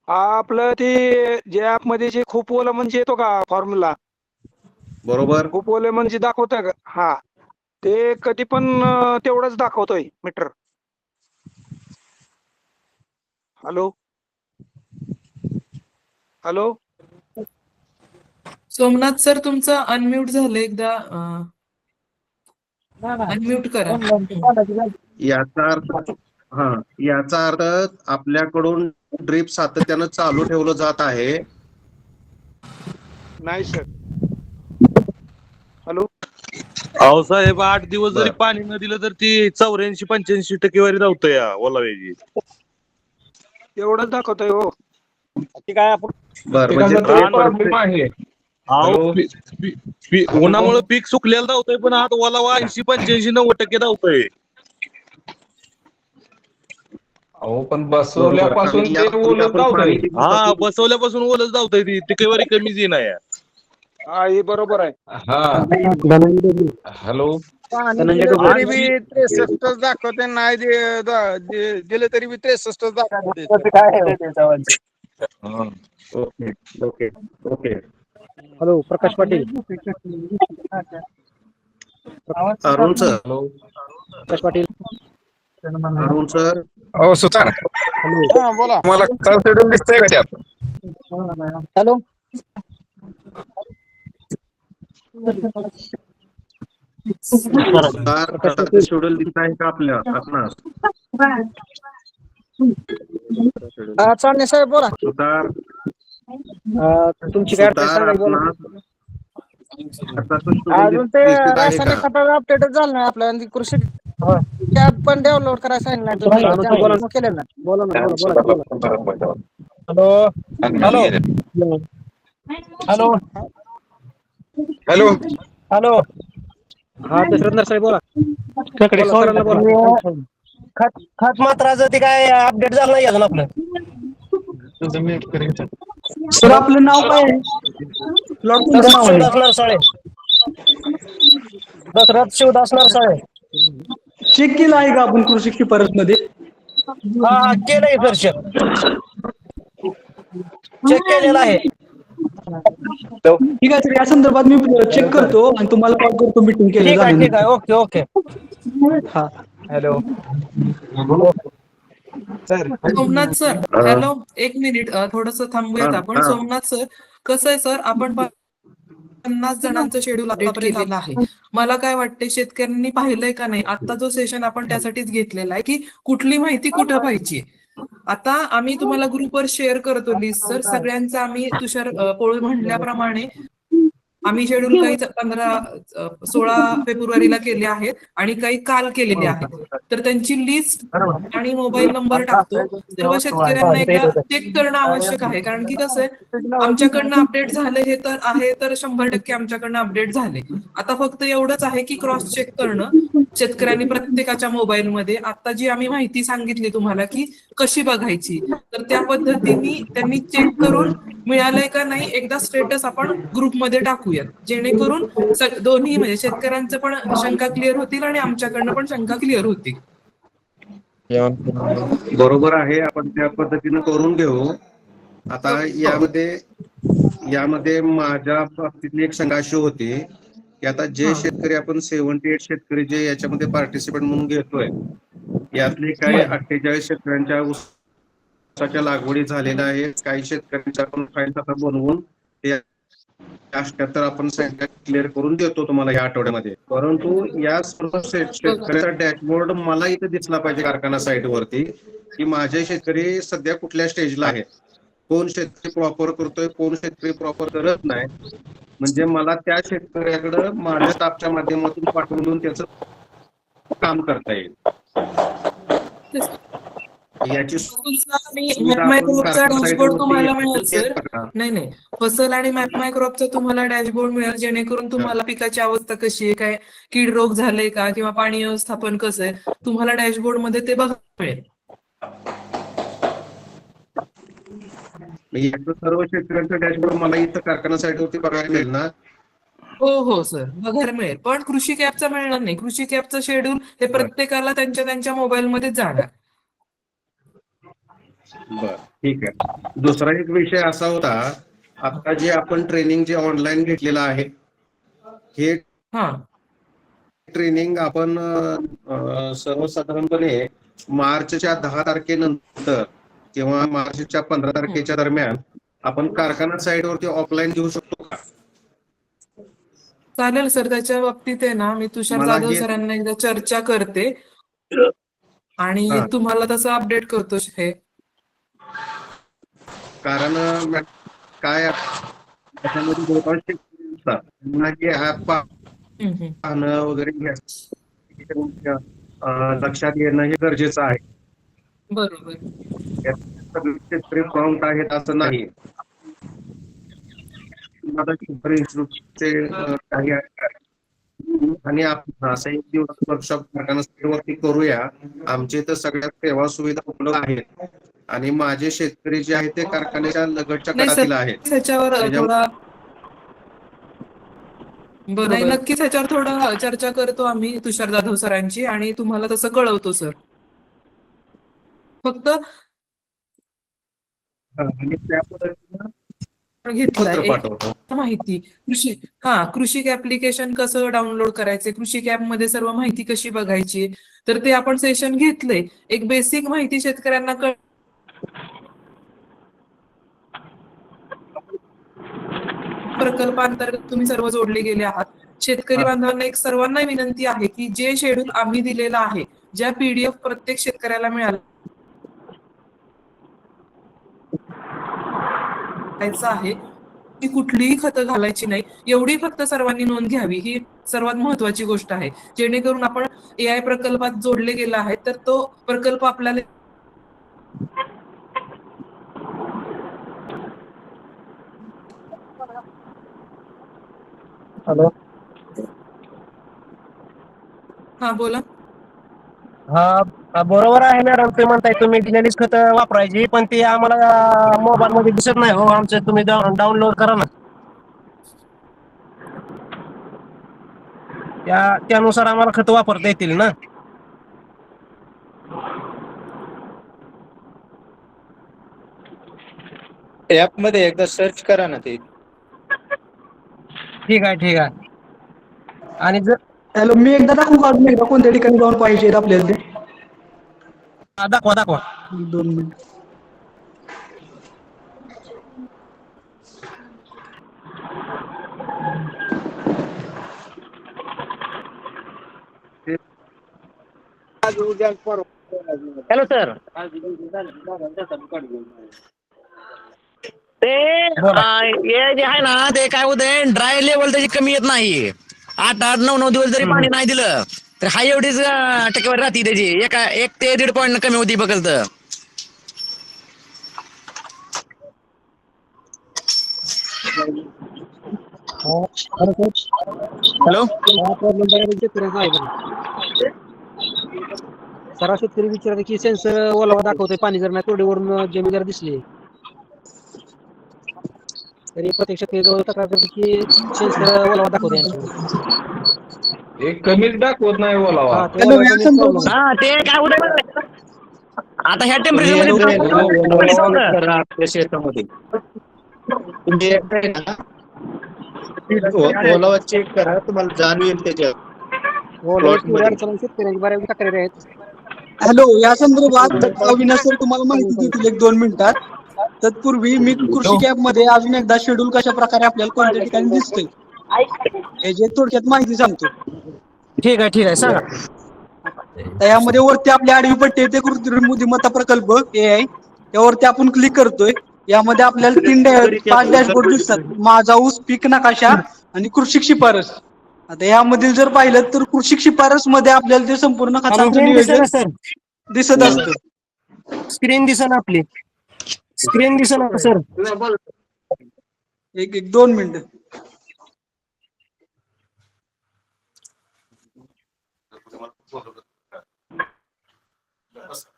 आपलं ते जे ऍप मध्ये जे खूप ओलं म्हणजे येतो का फॉर्म्युला, बरोबर. खूप ओले म्हणजे दाखवतोय का? हा, ते कधी पण तेवढंच दाखवतोय मीटर. हॅलो. सोमनाथ सर तुमचं अनम्यूट झालं, एकदा अनम्यूट करा. याचा अर्थ आपल्याकडून ड्रीप सातत्यानं चालू ठेवलं जात आहे. नाही सर. हॅलो. अहो साहेब, 8 दिवस जरी बर. पाणी न दिलं तर ती 84-85 टक्केवारी धावतं या ओलाव्याची. एवढंच दाखवतोय हो. ते काय आपण बर. म्हणजे अहो, उन्हामुळे पीक सुकलेलं धावतंय, पण आता ओलावा 80-85-90 टक्के धावतोय. अहो पण बसवल्यापासून ते ओलं धावतंय. हा, बसवल्यापासून ओलच धावतंय, ती टक्केवारी कमीच येईना या. हा, हे बरोबर आहे. हा. हॅलो. तरी बी 63 दाखवते, नाही दिले तरी बी 63 दाखवते. Okay. Hello. Prakash Patil. Arun sir. Prakash Patil. Arun sir. हो सुतार. बोला. मला शेड्यूल दिसतंय का त्यात? हॅलो. शेड्यूल दिसत आहे का आपणास? चांदणे साहेब बोला. सुतार. तुमची काय अडचण सांगा, बोला. अजून ते रासायनिक खताचं अपडेट झालं नाही आपल्या, आणि कृषी ऍप पण डेव्हलप करायला सांगितलं तुम्ही केलेलं नाही. बोला ना. हॅलो. हा, दशरथ नरसाळे बोला. खत मात्राचं ते काय अपडेट झालं नाही अजून आपलं. सर, आपलं नाव काय आहे? प्लॉट कोणतं नाव आहे? शिवदास नरसाळे. दशरथ शिवदास नरसाळे. चेक केलं आहे का आपण कृषी शिफारस मध्ये? हा, केलंय सर. चेक केलेलं आहे. ठीक आहे सर, या संदर्भात मी चेक करतो आणि तुम्हाला कॉल करतो मीटिंग ठीक आहे. केलं. ओके. हा. हॅलो. सोमनाथ सर, हॅलो, एक मिनिट, थोडस थांबूयात आपण. सोमनाथ सर, कसं आहे सर, आपण 50 जणांचं शेड्यूल आतापर्यंत केलेलं आहे. मला काय वाटतंय, शेतकऱ्यांनी पाहिलंय का नाही, आता जो सेशन आपण त्यासाठीच घेतलेला आहे की कुठली माहिती कुठं पाहिजे. आता आम्ही तुम्हाला ग्रुपवर शेअर करतो लिस्ट सर, सगळ्यांचं आम्ही तुषार पोळ म्हणल्याप्रमाणे आम्ही शेड्यूल काही 16 फेब्रुवारीला केले आहेत आणि काही काल केलेले आहेत. तर त्यांची लिस्ट आणि मोबाईल नंबर टाकतो. सर्व शेतकऱ्यांना एकदा चेक करणं आवश्यक आहे, कारण की कसं आहे, आमच्याकडनं अपडेट झाले हे तर आहे, तर 100% आमच्याकडनं अपडेट झाले. आता फक्त एवढंच आहे की क्रॉस चेक करणं शेतकऱ्यांनी प्रत्येकाच्या मोबाईलमध्ये. आता जी आम्ही माहिती सांगितली तुम्हाला की कशी बघायची, तर त्या पद्धतीने त्यांनी चेक करून मिळालंय का नाही एकदा स्टेटस आपण ग्रुपमध्ये टाकूयात, जेणेकरून दोन्ही म्हणजे शेतकऱ्यांचं पण शंका क्लिअर होतील आणि आमच्याकडनं पण शंका क्लिअर होतील. बरोबर आहे, आपण त्या पद्धतीनं करून घेऊ. आता यामध्ये माझ्या बाबतीतली एक शंका अशी होती की आता जे शेतकरी आपण 78 शेतकरी जे याच्यामध्ये पार्टिसिपेट म्हणून घेतोय, यातले काही 48 शेतकऱ्यांच्या ऊसाच्या लागवडी झालेल्या आहेत. काही शेतकऱ्यांच्या आपण फाईल आता बनवून ते 78 आपण क्लिअर करून देतो तुम्हाला या आठवड्यामध्ये. परंतु या सर्व शेतकऱ्याचा डॅशबोर्ड मला इथे दिसला पाहिजे कारखाना साईट वरती की माझे शेतकरी सध्या कुठल्या स्टेजला आहेत, कोण शेतकरी प्रॉपर करतोय, कोण शेतकरी प्रॉपर करत नाही. म्हणजे मला त्या शेतकऱ्याकडे माझ्या स्टाफच्या माध्यमातून पाठवून त्याचं काम करता येईल. याची डॅशबोर्ड तुम्हाला मिळेल सर. नाही, फसल आणि मॅपमायक्रॉपचा तुम्हाला डॅशबोर्ड मिळेल, जेणेकरून तुम्हाला पिकाची अवस्था कशी आहे, काय कीड रोग झाले का, किंवा पाणी व्यवस्थापन कसं आहे, तुम्हाला डॅशबोर्ड मध्ये ते बघायला मिळेल. सर्व शेतकऱ्यांचं डॅशबोर्ड मला इथं कारखाना साईटवरती बघायला मिळेल ना? हो सर, बघायला मिळेल. पण कृषी कॅपचा मिळणार नाही. कृषी कॅपचं शेड्यूल हे प्रत्येकाला त्यांच्या मोबाईलमध्ये जाणार. बर, ठीक आहे. दुसरा एक विषय असा होता, आता जे आपण ट्रेनिंग जे ऑनलाईन घेतलेलं आहे, हे ट्रेनिंग आपण सर्वसाधारणपणे मार्चच्या 10 तारखेनंतर किंवा मार्चच्या 15 तारखेच्या दरम्यान आपण कारखाना साईटवरती ऑफलाईन घेऊ शकतो का? चालेल सर, त्याच्या बाबतीत आहे ना, मी तुषार जाधव सरांना एकदा चर्चा करते आणि तुम्हाला तसं अपडेट करतो. हे कारण काय त्याच्यामध्ये बहुतांश ऍप पाहणं वगैरे लक्षात घेणं हे गरजेचं आहे. बरोबर. शेतकरी प्रॉम्प्ट आहेत असं नाही. काही आणि आपण असं एक दिवस वर्कशॉप कारखान्यावरती करूया. आमच्या इथं सगळ्या सेवा सुविधा उपलब्ध आहेत आणि माझे शेतकरी जे आहेत ते कारखान्याच्या लगतच्या कडातील आहेत. त्याच्यावर थोडा नाही, नक्कीच ह्याच्यावर थोडं चर्चा करतो आम्ही तुषार जाधव सरांची आणि तुम्हाला तसं कळवतो सर. फक्त घेतलाय माहिती कृषी ऍप्लिकेशन कसं डाउनलोड करायचे, कृषी कॅप मध्ये सर्व माहिती कशी बघायची, तर ते आपण सेशन घेतलंय. एक बेसिक माहिती शेतकऱ्यांना प्रकल्पांतर्गत तुम्ही सर्व जोडले गेले आहात. शेतकरी बांधवांना एक सर्वांना विनंती आहे की जे शेड्यूल आम्ही दिलेला आहे, ज्या PDF प्रत्येक शेतकऱ्याला मिळाला आहे, ती कुठलीही खतं घालायची नाही, एवढी फक्त सर्वांनी नोंद घ्यावी. ही सर्वात महत्वाची गोष्ट आहे, जेणेकरून आपण AI प्रकल्पात जोडले गेला आहे तर तो प्रकल्प आपल्याला हॅलो, बोला. बरोबर आहे मॅडम, ते म्हणताय तुम्ही दिलेलीच खतं वापरायची, पण ती आम्हाला मोबाईल मध्ये दिसत नाही हो. आमचं तुम्ही डाउनलोड करा ना, त्यानुसार आम्हाला खतं वापरता येतील ना. ऍप मध्ये एकदा सर्च करा ना ते. ठीक आहे. आणि जर हॅलो, मी एकदा दाखवू का अजून एकदा कोणत्या ठिकाणी जाऊन पाहिजे आपल्याला ते? दाखवा 2 मिनिट. हॅलो सर, ते हे जे आहे ना ते काय होतंय ड्राय लेवल त्याची कमी येत नाही. 8-8, 9-9 दिवस जरी पाणी नाही दिलं तर हा एवढीच टक्केवारी राहते त्याची. 1 ते 1.5 पॉईंट कमी होती फक्त. हॅलो. सरा शेतकरी विचारते की सेन्सर ओलावा दाखवतोय, पाणी जर नाही तोडीवरून जमीन जर दिसली तरी प्रत्यक्षात ते जवळ तक्रार करते की सेन्सर ओलावा दाखवतोय यांच्यावर. एक कमीच दाखवत नाही बोलावा. हा, ते ओलावा कमीच problem आहे. हा ते काय होतं आता ह्या टेम्परेचर मध्ये आपल्या शेतामध्ये तुम्ही एकदा आहे ना ओलावा चेक करा, तुम्हाला जाणवेल त्याच्यात. ओलावा अडचण शेतकऱ्यांची बऱ्याच तक्रारी आहेत. हॅलो, या संदर्भात अविनाश सर तुम्हाला माहिती देतील 1-2 मिनिटात. तत्पूर्वी मी कृषी ॲप मध्ये अजून एकदा शेड्यूल कशा प्रकारे आपल्याला कोणत्या ठिकाणी दिसतंय याची थोडक्यात माहिती सांगतो. ठीक आहे सांगा. तर यामध्ये वरती आपल्या आडवी पट्टी येते कृत्रिम बुद्धिमत्ता प्रकल्प AI, यावरती आपण क्लिक करतोय. यामध्ये आपल्याला 5 डॅशबोर्ड दिसतात. माझा ऊस, पीक नकाशा आणि कृषी शिफारस. आता यामधील जर पाहिलं तर कृषी शिफारस मध्ये आपल्याला ते संपूर्ण खतांचं नियोजन दिसत असतं. स्क्रीन दिसेना आपली. स्क्रीन दिसेना सर. 1-2 मिनिटं.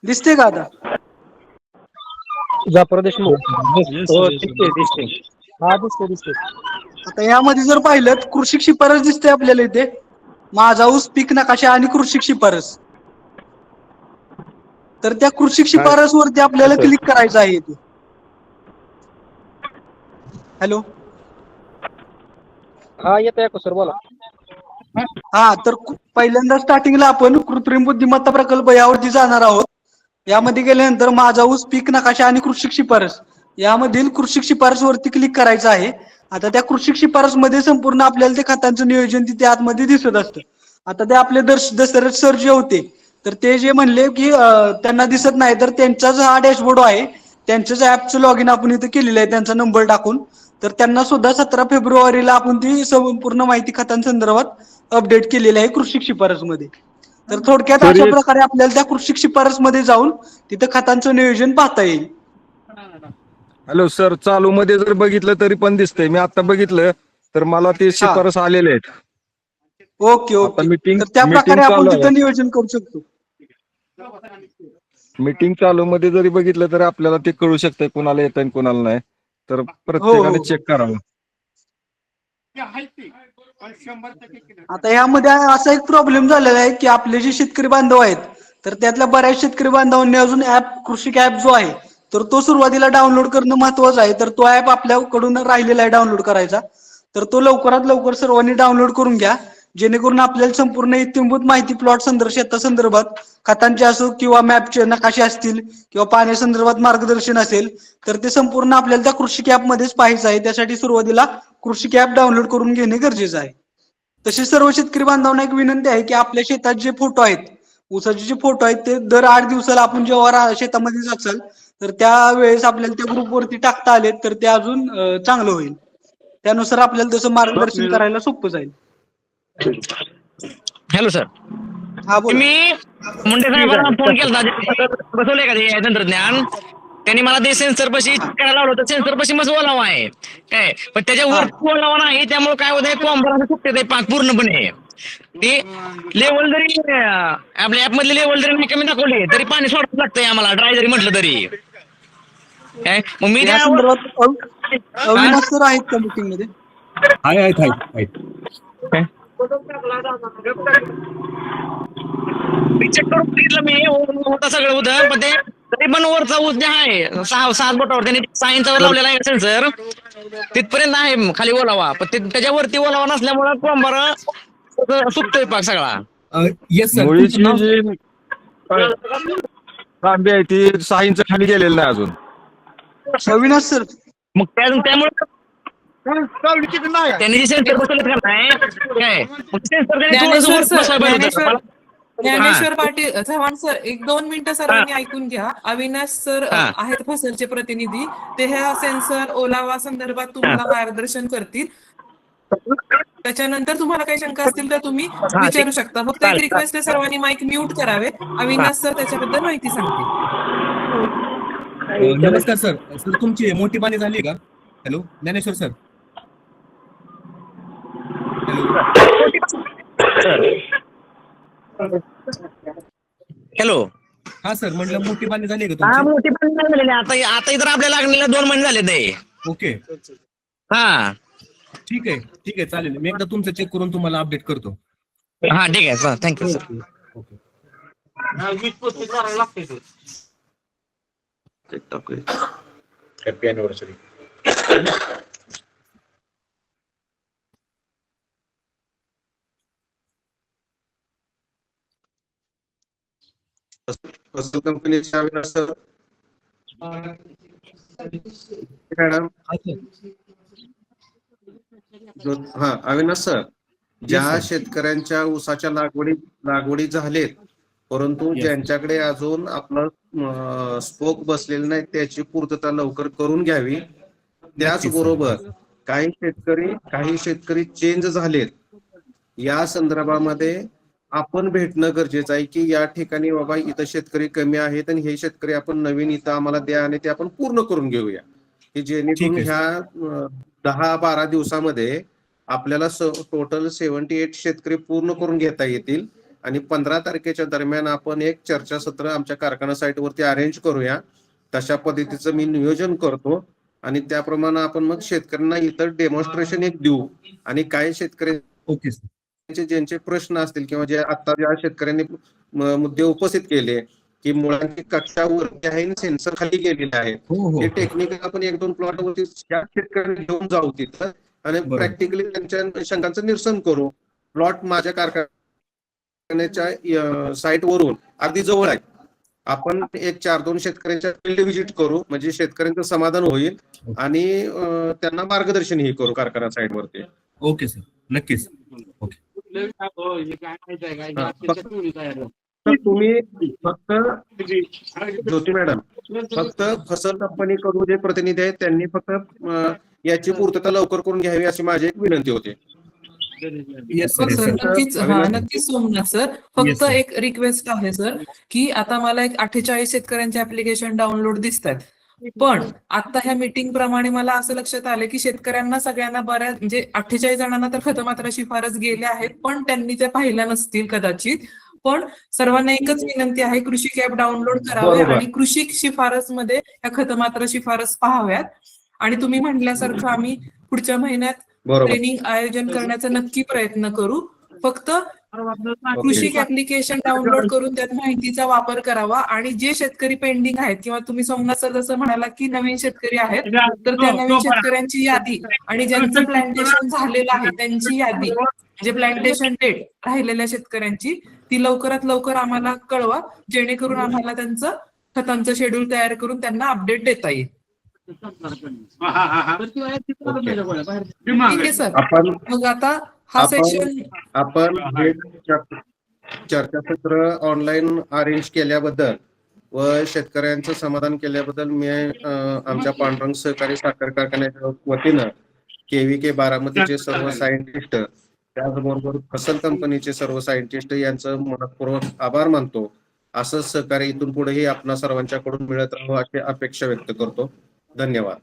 दिसते का आता? प्रदेश दिसते. हा दिसते. आता यामध्ये जर पाहिलं कृषी शिफारस दिसते आपल्याला इथे. माझा ऊस, पीक नकाशा आणि कृषी शिफारस. तर त्या कृषी शिफारस वरती आपल्याला क्लिक करायचं आहे इथे. हॅलो. हा येत आहे सर, बोला. हा, तर पहिल्यांदा स्टार्टिंगला आपण कृत्रिम बुद्धिमत्ता प्रकल्प यावरती जाणार आहोत. यामध्ये गेल्यानंतर माझा ऊस, पीक नकाशा आणि कृषी शिफारस यामधील कृषी शिफारस वरती क्लिक करायचं आहे. आता त्या कृषी शिफारस मध्ये संपूर्ण आपल्याला ते खतांचं नियोजन तिथे आतमध्ये दिसत असतं. आता ते आपले दशरथ सर जे होते तर ते जे म्हणले की त्यांना दिसत नाही, तर त्यांचाच हा डॅशबोर्ड आहे. त्यांच्याच ऍपचं लॉग इन आपण इथे केलेलं आहे त्यांचा नंबर टाकून. तर त्यांना सुद्धा 17 फेब्रुवारीला आपण ती संपूर्ण माहिती खतांसंदर्भात अपडेट केलेली आहे कृषी शिफारस मध्ये. तर थोडक्यात अशा प्रकारे आपल्याला त्या कृषी शिफारस मध्ये जाऊन तिथं खतांचं नियोजन पाहता येईल. हॅलो सर, चालू मध्ये जर बघितलं तरी पण दिसतंय. मी आता बघितलं तर मला ते शिफारस आलेले आहेत. ओके. मीटिंग तर त्या प्रकारे आपण तिथं नियोजन करू शकतो. मीटिंग चालू मध्ये जरी बघितलं तर आपल्याला ते कळू शकतंय कोणाला येत आणि कोणाला नाही. तर प्रत्येकाने चेक करावं. आता यामध्ये असा एक प्रॉब्लेम झालेला आहे की आपले जे शेतकरी बांधव आहेत तर त्यातल्या बऱ्याच शेतकरी बांधवांनी अजून कृषी ॲप जो आहे तर तो सुरुवातीला डाउनलोड करणं महत्वाचं आहे. तर तो ॲप आपल्याकडून राहिलेला आहे डाउनलोड करायचा. तर तो लवकरात लवकर सर्वांनी डाउनलोड करून घ्या, जेणेकरून आपल्याला संपूर्ण इत्थंभूत माहिती प्लॉट शेतासंदर्भात खतांचे असो किंवा मॅपचे नकाशे असतील किंवा पाण्यासंदर्भात मार्गदर्शन असेल तर ते संपूर्ण आपल्याला त्या कृषी ॲप मध्येच पाहायचं आहे. त्यासाठी सुरुवातीला कृषी ॲप डाउनलोड करून घेणे गरजेचं आहे. तसेच सर्व शेतकरी बांधवांना एक विनंती आहे की आपल्या शेतात जे फोटो आहेत, ऊसाचे जे फोटो आहेत ते दर 8 दिवसाला आपण जेव्हा शेतामध्ये जाचाल तर त्यावेळेस आपल्याला त्या ग्रुपवरती टाकता आले तर ते अजून चांगलं होईल. त्यानुसार आपल्याला तसं मार्गदर्शन करायला सोपं जाईल. Hello sir. हा बोला. मी मुंडे साहेबांना फोन केला, बसवले का ते तंत्रज्ञान. त्यांनी मला ते सेन्सर पशी करायला लावलं होतं. सेन्सर पशी मग ओलावा आहे काय, पण त्याच्यावर ओलावा नाही. त्यामुळे काय होतंय कॉम्बर सुटते ते पाक पूर्णपणे. ते लेवल जरी आपल्या ऍप मधली लेवल जरी नाही कमी दाखवली तरी पाणी सोडावं लागतंय आम्हाला, ड्राय जरी म्हटलं तरी. काय मग मी या संदर्भात अविनाश सर आहेत का मीटिंग मध्ये? मी चेक करून बघितलं, मी होतं सगळं होतं, पण ते तरी पण वरचा ऊस जे आहे 6 बोटावर त्यांनी 6 इंचावर लावलेला आहे सेन्सर, तिथपर्यंत आहे खाली ओलावा. पण त्याच्यावरती ओलावा नसल्यामुळे कोंबार सुकतोय पाक सगळा. मुळीची जी तांबी आहे ती 6 इंच खाली गेलेली नाही अजून. अविनाश सर, मग त्यामुळे त्यांनी जे सेन्सर बसवलेत का नाही काय, मग सेन्सर त्यांनी थोडंसं बसवायला पाहिजे होतं. ज्ञानेश्वर पाटील चव्हाण सर 1-2 मिनिटं सर्वांनी ऐकून घ्या. अविनाश सर आहेत फसलचे प्रतिनिधी, ते ह्या सेन्सर ओलावा संदर्भात तुम्हाला मार्गदर्शन करतील. त्याच्यानंतर तुम्हाला काही शंका असतील तर तुम्ही विचारू शकता. फक्त एक रिक्वेस्ट आहे, सर्वांनी माईक म्यूट करावे. अविनाश सर त्याच्याबद्दल माहिती सांगतील. नमस्कार सर. सर तुमची मोठी पाणी झाली का? Hello Dnyaneshwar sir. हॅलो. हा सर, म्हटलं मोठी पाणी झाली का हा, तुमची? मोठी पण नाही झालेली. आता इतर आपल्या लागलेल्या 2 महिने झाले ते. ओके, हा ठीक आहे चालेल. मी एकदा तुमचं चेक करून तुम्हाला अपडेट करतो. हा ठीक आहे sir, thank you sir. Happy anniversary. फसल कंपनीच्या अविनाश सर. मॅडम. हा अविनाश सर, ज्या शेतकऱ्यांच्या ऊसाच्या लागवडी झालेत, परंतु ज्यांच्याकडे अजून आपलं स्पोक बसलेलं नाही, त्याची पूर्तता लवकर करून घ्यावी. त्याचबरोबर काही शेतकरी चेंज झालेत, या संदर्भामध्ये आपण भेटणं गरजेचं आहे की या ठिकाणी बाबा इथं शेतकरी कमी आहेत आणि हे शेतकरी आपण नवीन इथं आम्हाला द्या आणि ते आपण पूर्ण करून घेऊया, की जेणेकरून ह्या 10-12 दिवसामध्ये आपल्याला टोटल 78 शेतकरी पूर्ण करून घेता येतील. आणि 15 तारखेच्या दरम्यान आपण एक चर्चासत्र आमच्या कारखाना साईटवरती अरेंज करूया. तशा पद्धतीचं मी नियोजन करतो आणि त्याप्रमाणे आपण मग शेतकऱ्यांना इतर डेमॉन्स्ट्रेशन एक देऊ. आणि काही शेतकरी ओके, ज्यांचे प्रश्न असतील किंवा जे आता ज्या शेतकऱ्यांनी मुद्दे उपस्थित केले की मुळांची कक्षा वरती आहे आणि सेन्सर खाली गेलेले आहेत, हे टेक्निकल आपण 1-2 प्लॉटवरती त्या शेतकऱ्यांनी घेऊन जाऊ तिथं आणि प्रॅक्टिकली त्यांच्या शंकांचं निरसन करू. प्लॉट माझ्या कारखान्याच्या साईट वरून अगदी जवळ आहे. आपण एक 4-2 शेतकऱ्यांच्या फील्ड व्हिजिट करू, म्हणजे शेतकऱ्यांचं समाधान होईल आणि त्यांना मार्गदर्शनही करू कारखाना साईट वरती. ओके सर, नक्कीच. ओके. तुम्ही फक्त ज्योती मॅडम, फक्त फसल कंपनीकडून जे प्रतिनिधी आहेत त्यांनी फक्त याची पूर्तता लवकर करून घ्यावी अशी माझी एक विनंती होती. नक्कीच सोमनाथ सर. फक्त एक रिक्वेस्ट आहे सर, की आता मला एक 48 शेतकऱ्यांचे ऍप्लिकेशन डाउनलोड दिसत आहेत, पण आता ह्या मीटिंग प्रमाणे मला असं लक्षात आलं की शेतकऱ्यांना सगळ्यांना बऱ्याच म्हणजे 48 जणांना तर खतमात्रा शिफारस गेल्या आहेत, पण त्यांनी त्या पाहिल्या नसतील कदाचित. पण सर्वांना एकच विनंती आहे, कृषी ॲप डाउनलोड करावे आणि कृषी शिफारस मध्ये ह्या खतमात्रा शिफारस पाहाव्यात. आणि तुम्ही म्हणल्यासारखं आम्ही पुढच्या महिन्यात ट्रेनिंग आयोजन करण्याचा नक्की प्रयत्न करू. फक्त कृषी ऍप्लिकेशन डाउनलोड करून त्यात माहितीचा वापर करावा. आणि जे शेतकरी पेंडिंग आहेत किंवा तुम्ही सोमनाथ सर जसं म्हणाला की नवीन शेतकरी आहेत, तर त्या नवीन शेतकऱ्यांची यादी आणि ज्यांचं प्लांटेशन झालेलं आहे त्यांची यादी, म्हणजे प्लांटेशन डेट राहिलेल्या शेतकऱ्यांची, ती लवकरात लवकर आम्हाला कळवा, जेणेकरून आम्हाला त्यांचं खतांचं शेड्यूल तयार करून त्यांना अपडेट देता येईल. ठीक आहे सर. मग आता हा सेशन आपण चर्चासत्र ऑनलाईन अरेंज केल्याबद्दल व शेतकऱ्यांचं समाधान केल्याबद्दल मी आमच्या पांडुरंग सहकारी साखर कारखान्याच्या वतीनं KVK बारामतीचे सर्व सायंटिस्ट, त्याचबरोबर फसल कंपनीचे सर्व सायंटिस्ट यांचं मनपूर्वक आभार मानतो. असं सहकार्य इथून पुढेही आपणा सर्वांच्याकडून मिळत राहावं अशी अपेक्षा व्यक्त करतो. धन्यवाद.